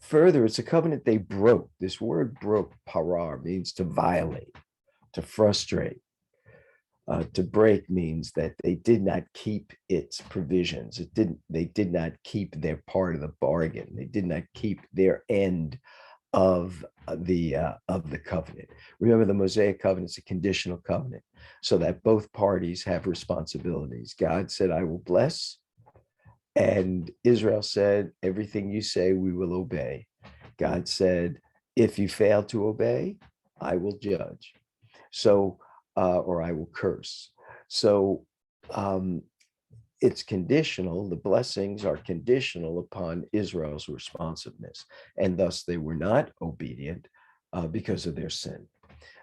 Further, it's a covenant they broke. This word broke, parar, means to violate, to frustrate. To break means that they did not keep its provisions. They did not keep their part of the bargain. They did not keep their end of the covenant. Remember, the Mosaic covenant is a conditional covenant, so that both parties have responsibilities. God said, I will bless, and Israel said, everything you say, we will obey. God said, if you fail to obey, I will judge. So, or I will curse. So it's conditional. The blessings are conditional upon Israel's responsiveness, and thus they were not obedient because of their sin.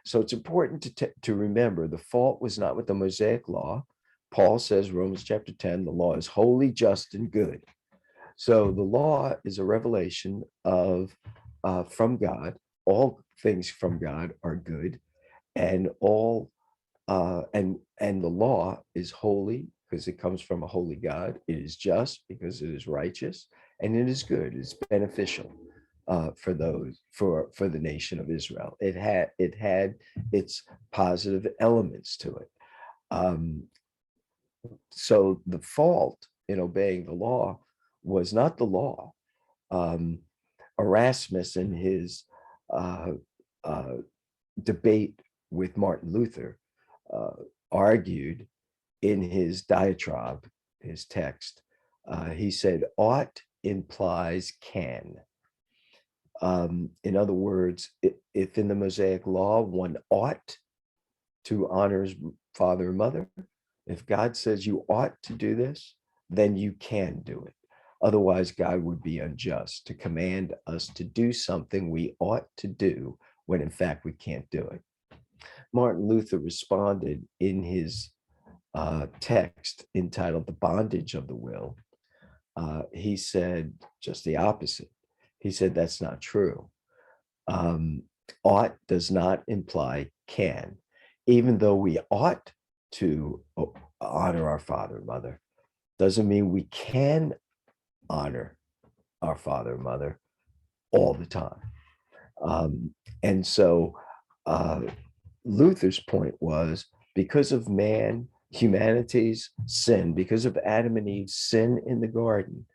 So it's important to remember the fault was not with the Mosaic law. Paul says, Romans chapter 10, the law is holy, just, and good. So the law is a revelation of from God. All things from God are good, and all and the law is holy because it comes from a holy God. It is just because it is righteous, and it is good. It's beneficial for the nation of Israel. It had its positive elements to it. So the fault in obeying the law was not the law. Um, Erasmus, in his uh, uh, debate with Martin Luther, uh, argued in his diatribe, his text, he said, ought implies can. In other words, if in the Mosaic law one ought to honor his father and mother, if God says you ought to do this, then you can do it. Otherwise, God would be unjust to command us to do something we ought to do when in fact we can't do it. Martin Luther responded in his text entitled The Bondage of the Will. He said just the opposite. He said that's not true. Um, ought does not imply can. Even though we ought to honor our father and mother, doesn't mean we can honor our father and mother all the time. And so Luther's point was, because of humanity's sin, because of Adam and Eve's sin in the garden,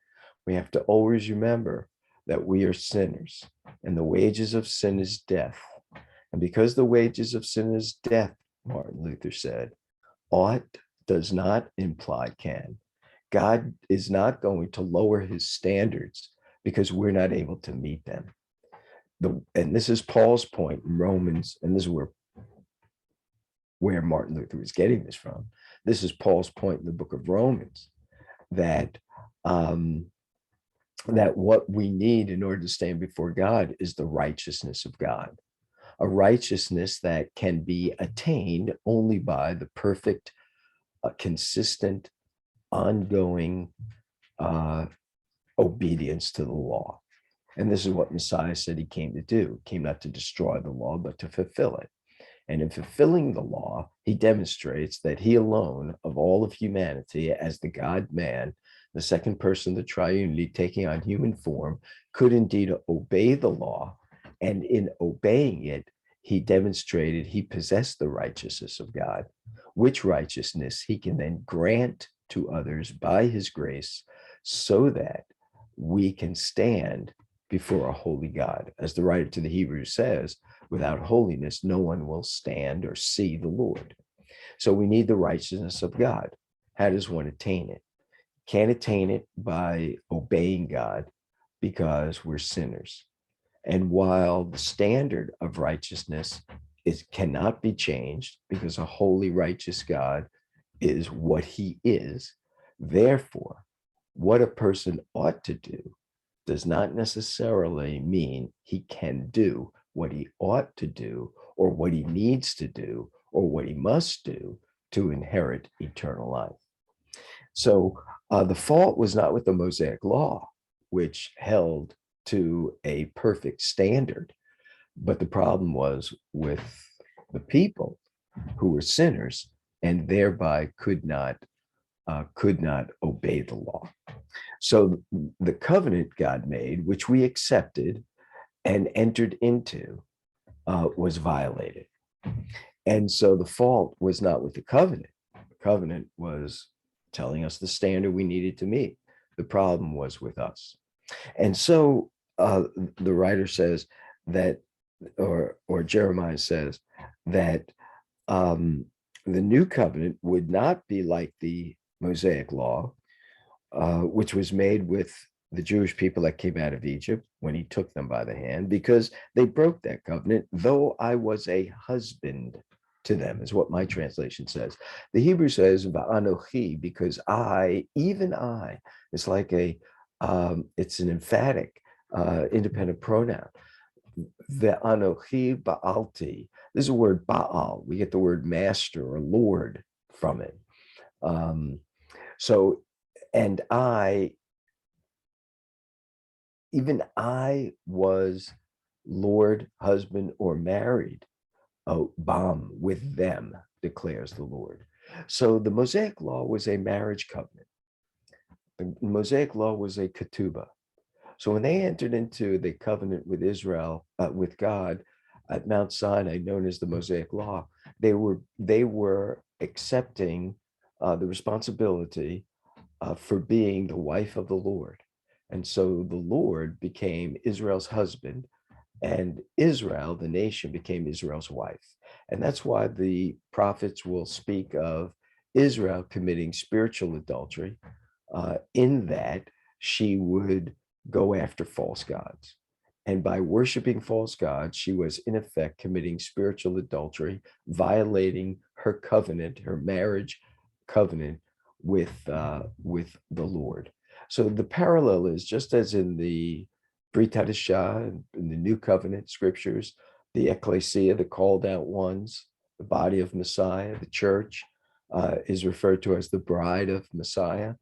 we have to always remember that we are sinners, and the wages of sin is death. And because the wages of sin is death, Martin Luther said, ought does not imply can. God is not going to lower his standards because we're not able to meet them. And this is Paul's point in Romans, and this is where Martin Luther was getting this from. This is Paul's point in the book of Romans, that that what we need in order to stand before God is the righteousness of God, a righteousness that can be attained only by the perfect, consistent, ongoing obedience to the law. And this is what Messiah said he came to do. He came not to destroy the law, but to fulfill it. And in fulfilling the law, he demonstrates that he alone, of all of humanity, as the God-man, the second person of the triunity, taking on human form, could indeed obey the law. And in obeying it, he demonstrated he possessed the righteousness of God, which righteousness he can then grant to others by his grace, so that we can stand before a holy God. As the writer to the Hebrews says, without holiness, no one will stand or see the Lord. So we need the righteousness of God. How does one attain it? Can't attain it by obeying God, because we're sinners. And while the standard of righteousness cannot be changed, because a holy, righteous God is what he is, therefore, what a person ought to do does not necessarily mean he can do what he ought to do, or what he needs to do, or what he must do to inherit eternal life. So the fault was not with the Mosaic law, which held to a perfect standard, but the problem was with the people who were sinners and thereby could not obey the law. So the covenant God made, which we accepted and entered into, was violated. And so the fault was not with the covenant. The covenant was telling us the standard we needed to meet. The problem was with us. And so the writer says that, or Jeremiah says that the new covenant would not be like the Mosaic law, which was made with the Jewish people that came out of Egypt when he took them by the hand, because they broke that covenant, though I was a husband to them, is what my translation says. The Hebrew says va'anochi, because I, even I, it's like it's an emphatic independent pronoun. Ve'anochi ba'alti. This is a word Baal. We get the word master or Lord from it. So, and even I was Lord, husband, or married, bam, with them, declares the Lord. So the Mosaic law was a marriage covenant. The Mosaic law was a ketubah. So when they entered into the covenant with Israel, with God at Mount Sinai, known as the Mosaic law, they were accepting the responsibility for being the wife of the Lord. And so the Lord became Israel's husband, and Israel, the nation, became Israel's wife. And that's why the prophets will speak of Israel committing spiritual adultery, in that she would go after false gods. And by worshiping false gods, she was in effect committing spiritual adultery, violating her covenant, her marriage covenant with the Lord. So the parallel is just as in the Brit Hadashah, in the New Covenant scriptures, the ecclesia, the called out ones, the body of Messiah, the church, is referred to as the bride of Messiah.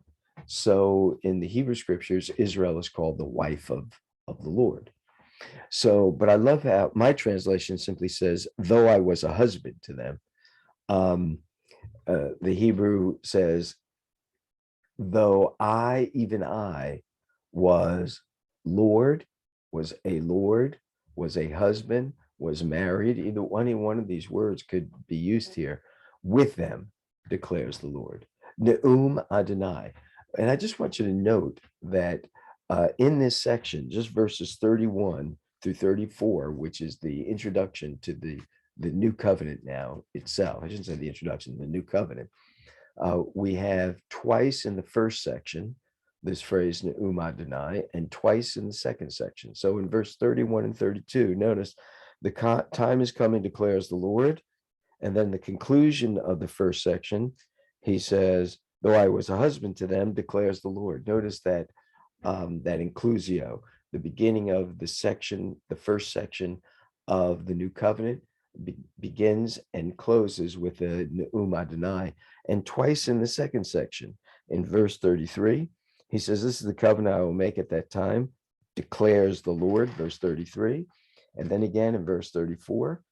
So in the Hebrew scriptures, Israel is called the wife of the Lord. So, but I love how my translation simply says, though I was a husband to them. Um, the Hebrew says, though I, even I, was Lord, was a Lord, was a husband, was married, either any one of these words could be used here, with them, declares the Lord. Ne'um Adonai. And I just want you to note that in this section, just verses 31 through 34, which is the introduction to the new covenant now itself. I shouldn't say the introduction, the new covenant. We have twice in the first section this phrase Ne'um Adonai, and twice in the second section. So in verse 31 and 32, notice the time is coming, declares the Lord. And then the conclusion of the first section, he says, though I was a husband to them, declares the Lord. Notice that that inclusio, the beginning of the section, the first section of the new covenant, begins and closes with a Ne'um Adonai. And twice in the second section, in verse 33, he says, this is the covenant I will make at that time, declares the Lord, verse 33. And then again in verse 34,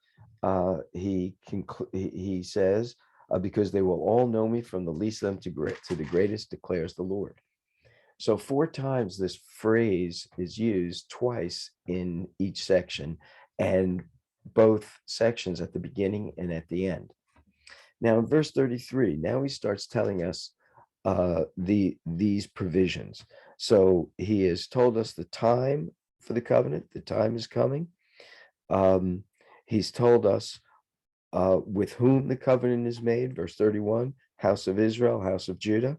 he says, because they will all know me from the least of them to the greatest, declares the Lord. So 4 times this phrase is used, twice in each section, and both sections at the beginning and at the end. Now in verse 33, now he starts telling us these provisions. So he has told us the time for the covenant, the time is coming. He's told us with whom the covenant is made, verse 31, house of Israel, house of Judah.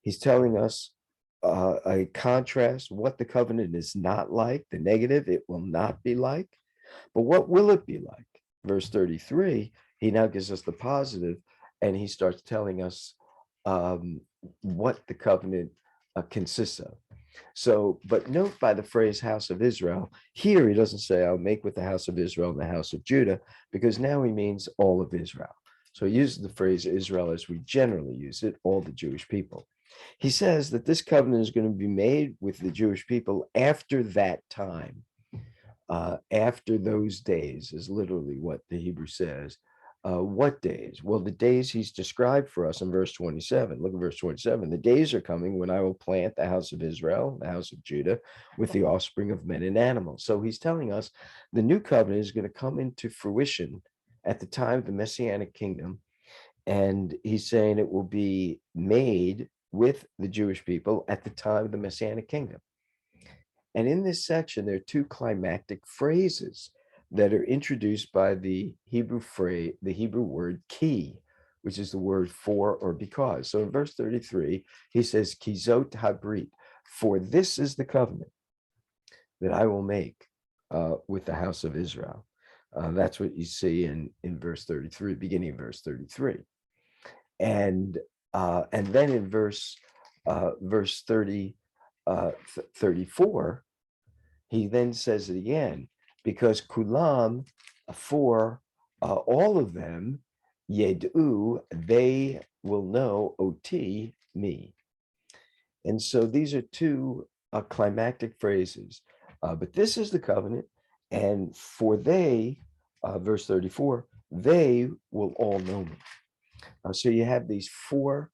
He's telling us a contrast, what the covenant is not like, the negative, it will not be like. But what will it be like? Verse 33, he now gives us the positive, and he starts telling us what the covenant consists of. So, but note by the phrase house of Israel, here he doesn't say, I'll make with the house of Israel and the house of Judah, because now he means all of Israel. So he uses the phrase Israel as we generally use it, all the Jewish people. He says that this covenant is going to be made with the Jewish people after that time. After those days is literally what the Hebrew says. What days? Well, the days he's described for us in verse 27. Look at verse 27. The days are coming when I will plant the house of Israel, the house of Judah, with the offspring of men and animals. So he's telling us the new covenant is going to come into fruition at the time of the Messianic kingdom. And he's saying it will be made with the Jewish people at the time of the Messianic kingdom. And in this section, there are 2 climactic phrases that are introduced by the Hebrew phrase, the Hebrew word ki, which is the word for or because. So in verse 33, he says, Kizot habrit, for this is the covenant that I will make with the house of Israel. That's what you see in verse 33, beginning of verse 33. And then in verse 30, 34, he then says it again, because kulam, for all of them, yedu, they will know, oti, me. And so these are 2 climactic phrases. But this is the covenant, and for they, verse 34, they will all know me. So you have these 4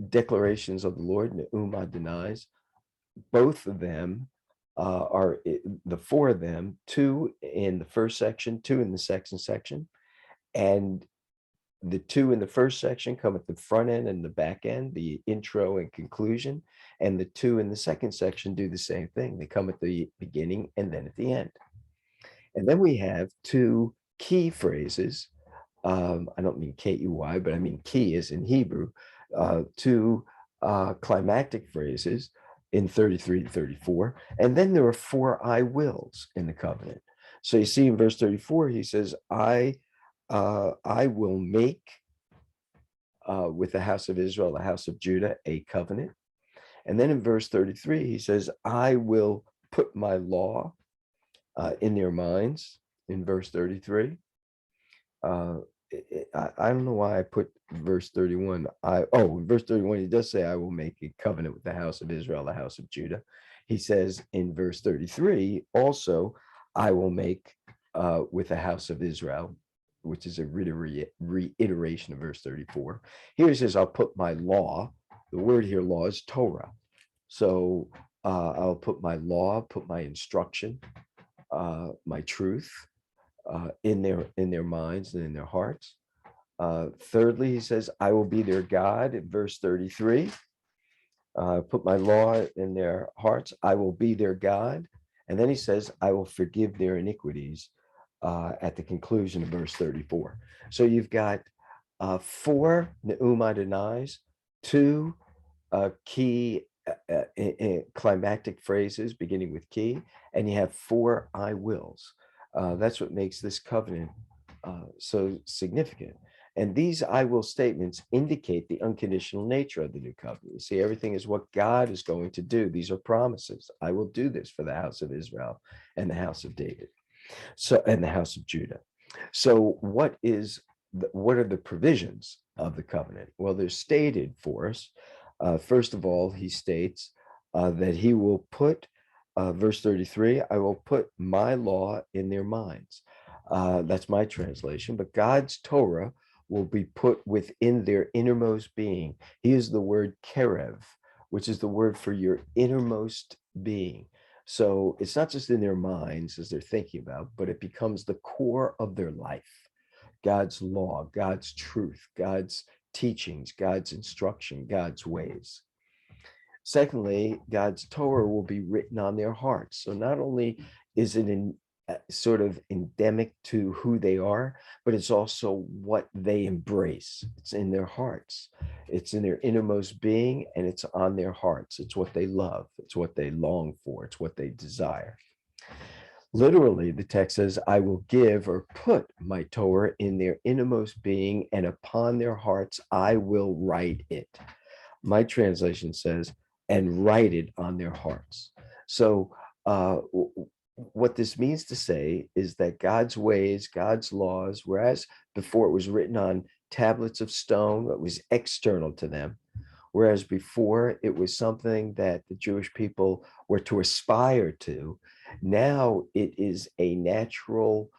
declarations of the Lord, Ne'um Adonai. Both of them are the 4 of them, 2 in the first section, 2 in the second section. And The two in the first section come at the front end and the back end, the intro and conclusion. And the two in the second section do the same thing. They come at the beginning and then at the end. And then we have two key phrases. I don't mean K-E-Y, but I mean key as in Hebrew, two climactic phrases in 33 to 34. And then there are four I wills in the covenant. So you see in verse 34, he says, I will make with the house of Israel, the house of Judah, a covenant. And then in verse 33, he says, I will put my law in their minds in verse 33. I don't know why I put verse 31. Verse 31, he does say, I will make a covenant with the house of Israel, the house of Judah. He says in verse 33, also, I will make with the house of Israel, which is a reiteration of verse 34. Here he says, I'll put my law. The word here, law, is Torah. So I'll put my law, put my instruction, my truth in their minds and in their hearts. Thirdly, he says, I will be their God in verse 33. Put my law in their hearts. I will be their God. And then he says, I will forgive their iniquities at the conclusion of verse 34. So you've got four Ne'um Adonais, two key climactic phrases beginning with key, and you have four I wills. That's what makes this covenant so significant. And these I will statements indicate the unconditional nature of the new covenant. You see, everything is what God is going to do. These are promises. I will do this for the house of Israel and the house of David. So, and the house of Judah. So what are the provisions of the covenant? Well, they're stated for us. First of all, he states that he will put, verse 33, I will put my law in their minds. That's my translation, but God's Torah will be put within their innermost being. He is the word kerev, which is the word for your innermost being. So it's not just in their minds as they're thinking about, but it becomes the core of their life. God's law, God's truth, God's teachings, God's instruction, God's ways. Secondly, God's Torah will be written on their hearts. So not only is it sort of endemic to who they are, but it's also what they embrace. It's in their hearts. It's in their innermost being, and it's on their hearts. It's what they love. It's what they long for. It's what they desire. Literally, the text says, I will give or put my Torah in their innermost being, and upon their hearts I will write it. My translation says, and write it on their hearts. So what this means to say is that God's ways, God's laws, whereas before it was written on tablets of stone, it was external to them, whereas before it was something that the Jewish people were to aspire to, now it is a natural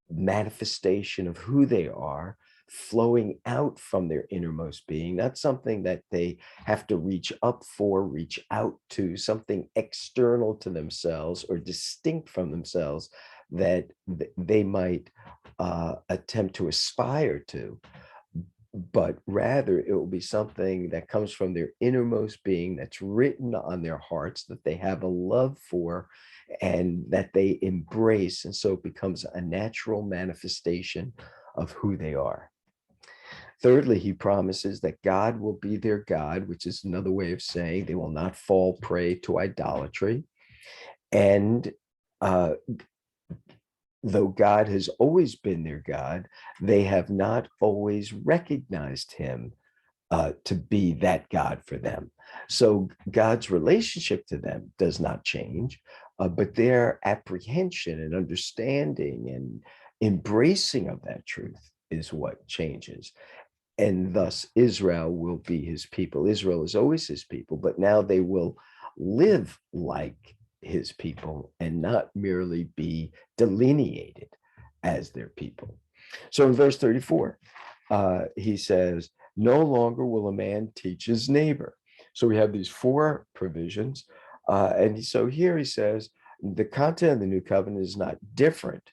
manifestation of who they are, flowing out from their innermost being. That's something that they have to reach up for, reach out to, something external to themselves or distinct from themselves that they might attempt to aspire to. But rather it will be something that comes from their innermost being, that's written on their hearts, that they have a love for and that they embrace. And so it becomes a natural manifestation of who they are. Thirdly, he promises that God will be their God, which is another way of saying they will not fall prey to idolatry. And though God has always been their God, they have not always recognized him to be that God for them. So God's relationship to them does not change, but their apprehension and understanding and embracing of that truth is what changes. And thus Israel will be his people. Israel is always his people, but now they will live like his people and not merely be delineated as their people. So in verse 34, he says, no longer will a man teach his neighbor. So we have these four provisions. And so here he says, the content of the new covenant is not different,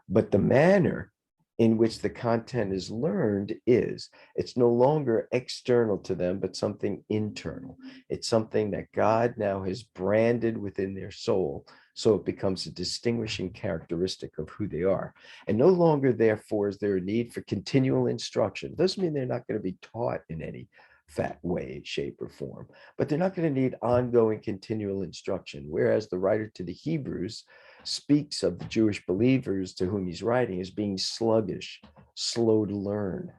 but the manner in which the content is learned is. It's no longer external to them, but something internal. It's something that God now has branded within their soul. So it becomes a distinguishing characteristic of who they are. And no longer, therefore, is there a need for continual instruction. Doesn't mean they're not going to be taught in any fat way, shape, or form, but they're not going to need ongoing continual instruction. Whereas the writer to the Hebrews speaks of the Jewish believers to whom he's writing as being sluggish, slow to learn,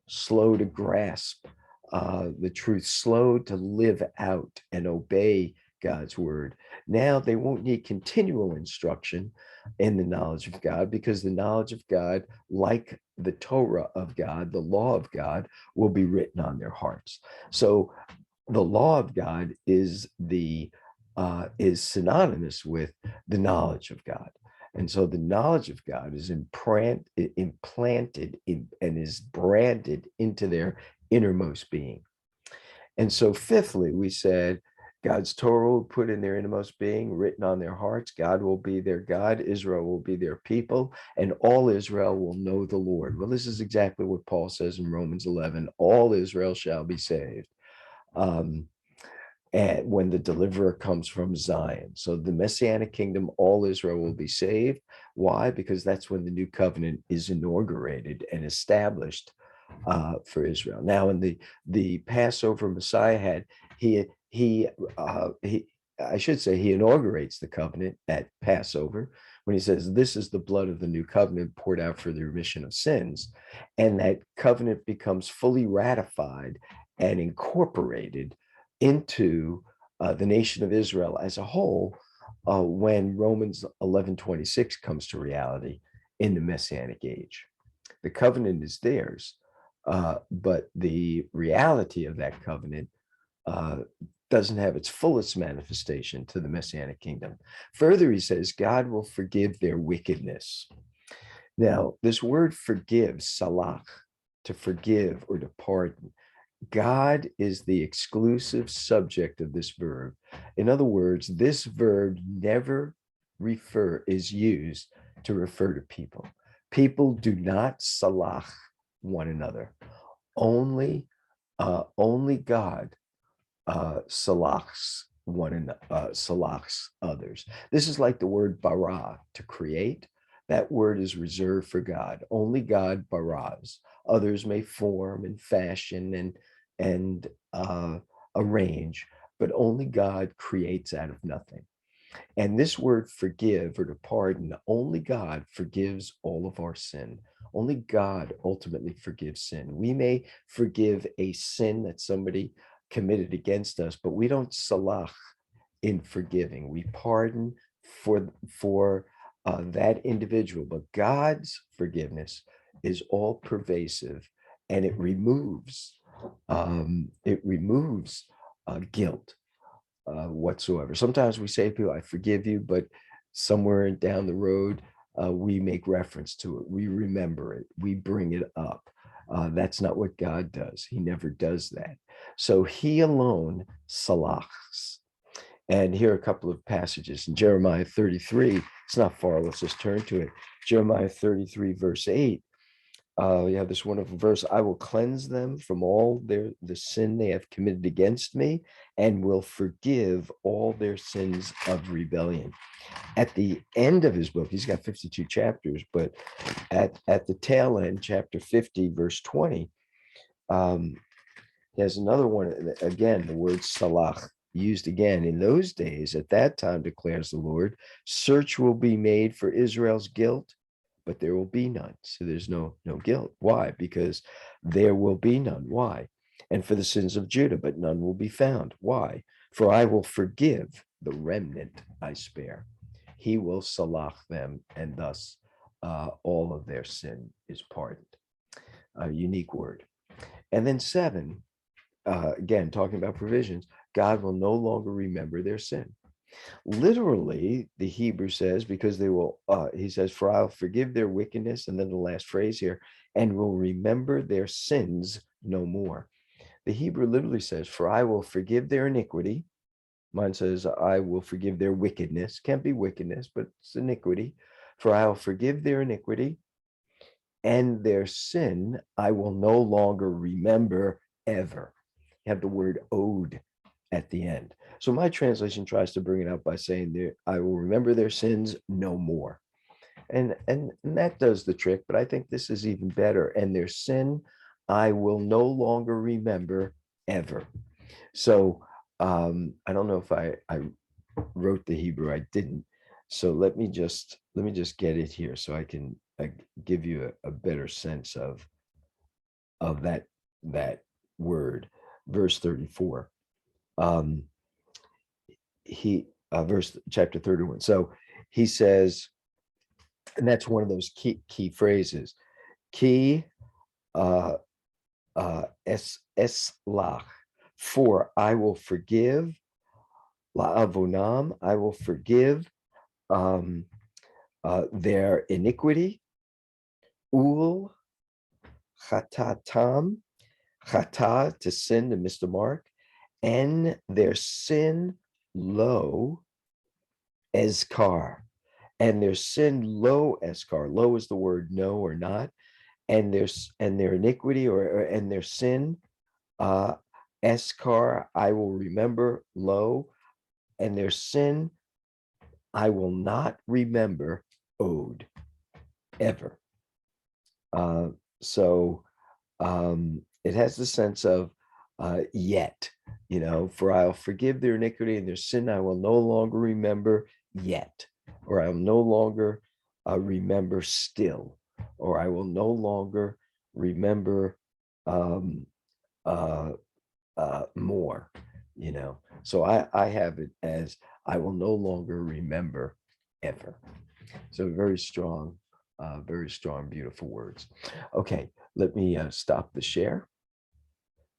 slow to grasp the truth, slow to live out and obey God's word. Now they won't need continual instruction in the knowledge of God, because the knowledge of God, like the Torah of God, the law of God, will be written on their hearts. So the law of God is synonymous with the knowledge of God. And so the knowledge of God is implanted in, and is branded into their innermost being. And so fifthly, we said God's Torah will put in their innermost being, written on their hearts. God will be their God. Israel will be their people, and all Israel will know the Lord. Well, this is exactly what Paul says in Romans 11, all Israel shall be saved. And when the deliverer comes from Zion. So the Messianic kingdom, all Israel will be saved. Why? Because that's when the new covenant is inaugurated and established for Israel. Now, in the Passover Messiah had, I should say, he inaugurates the covenant at Passover when he says, this is the blood of the new covenant poured out for the remission of sins. And that covenant becomes fully ratified and incorporated into the nation of Israel as a whole when Romans 11:26 comes to reality in the Messianic age. The covenant is theirs, but the reality of that covenant doesn't have its fullest manifestation to the Messianic kingdom. Further, he says, God will forgive their wickedness. Now, this word forgive, salach, to forgive or to pardon, God is the exclusive subject of this verb. In other words, this verb never is used to refer to people. People do not salach one another. Only God salachs salachs others. This is like the word bara, to create. That word is reserved for God. Only God baras. Others may form and fashion and arrange, but only God creates out of nothing. And this word forgive or to pardon, only God forgives all of our sin. Only God ultimately forgives sin. We may forgive a sin that somebody committed against us, but we don't salach in forgiving. We pardon for that individual, but God's forgiveness is all pervasive, and it removes guilt whatsoever. Sometimes we say to people, I forgive you, but somewhere down the road, we make reference to it. We remember it. We bring it up. That's not what God does. He never does that. So he alone salachs. And here are a couple of passages in Jeremiah 33. It's not far. Let's just turn to it. Jeremiah 33, verse 8. You have this wonderful verse, I will cleanse them from all the sin they have committed against me, and will forgive all their sins of rebellion. At the end of his book, he's got 52 chapters, but at the tail end, chapter 50, verse 20, he has another one, again, the word salach, used again. In those days, at that time, declares the Lord, search will be made for Israel's guilt, but there will be none. So there's no guilt. Why? Because there will be none. Why? And for the sins of Judah, but none will be found. Why? For I will forgive the remnant I spare. He will salach them, and thus all of their sin is pardoned. A unique word. And then 7, again, talking about provisions, God will no longer remember their sin. Literally, the Hebrew says, because they will, he says, for I'll forgive their wickedness. And then the last phrase here, and will remember their sins no more. The Hebrew literally says, for I will forgive their iniquity. Mine says, I will forgive their wickedness. Can't be wickedness, but it's iniquity. For I will forgive their iniquity and their sin I will no longer remember ever. You have the word owed at the end. So my translation tries to bring it out by saying, I will remember their sins no more. And that does the trick, but I think this is even better. And their sin I will no longer remember ever. So I don't know if I wrote the Hebrew. I didn't. So let me just get it here so I can give you a better sense of that word. Verse 34. He verse chapter 31. So he says, and that's one of those key phrases. Ki eslach, for I will forgive. La'avonam, I will forgive their iniquity. Ul chatatam, chata, to sin, to miss the mark, and their sin lo eskar, and their sin lo eskar. Lo is the word no or not, and their iniquity and their sin eskar, I will remember lo, and their sin I will not remember owed ever. So it has the sense of yet, for I'll forgive their iniquity and their sin I will no longer remember yet, or I will no longer remember still, or I will no longer remember more, So I have it as I will no longer remember ever. So very strong, beautiful words. Okay, let me stop the share.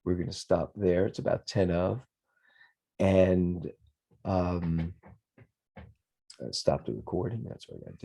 We're going to stop there. It's about 10 of, and stop the recording. That's what I got to do.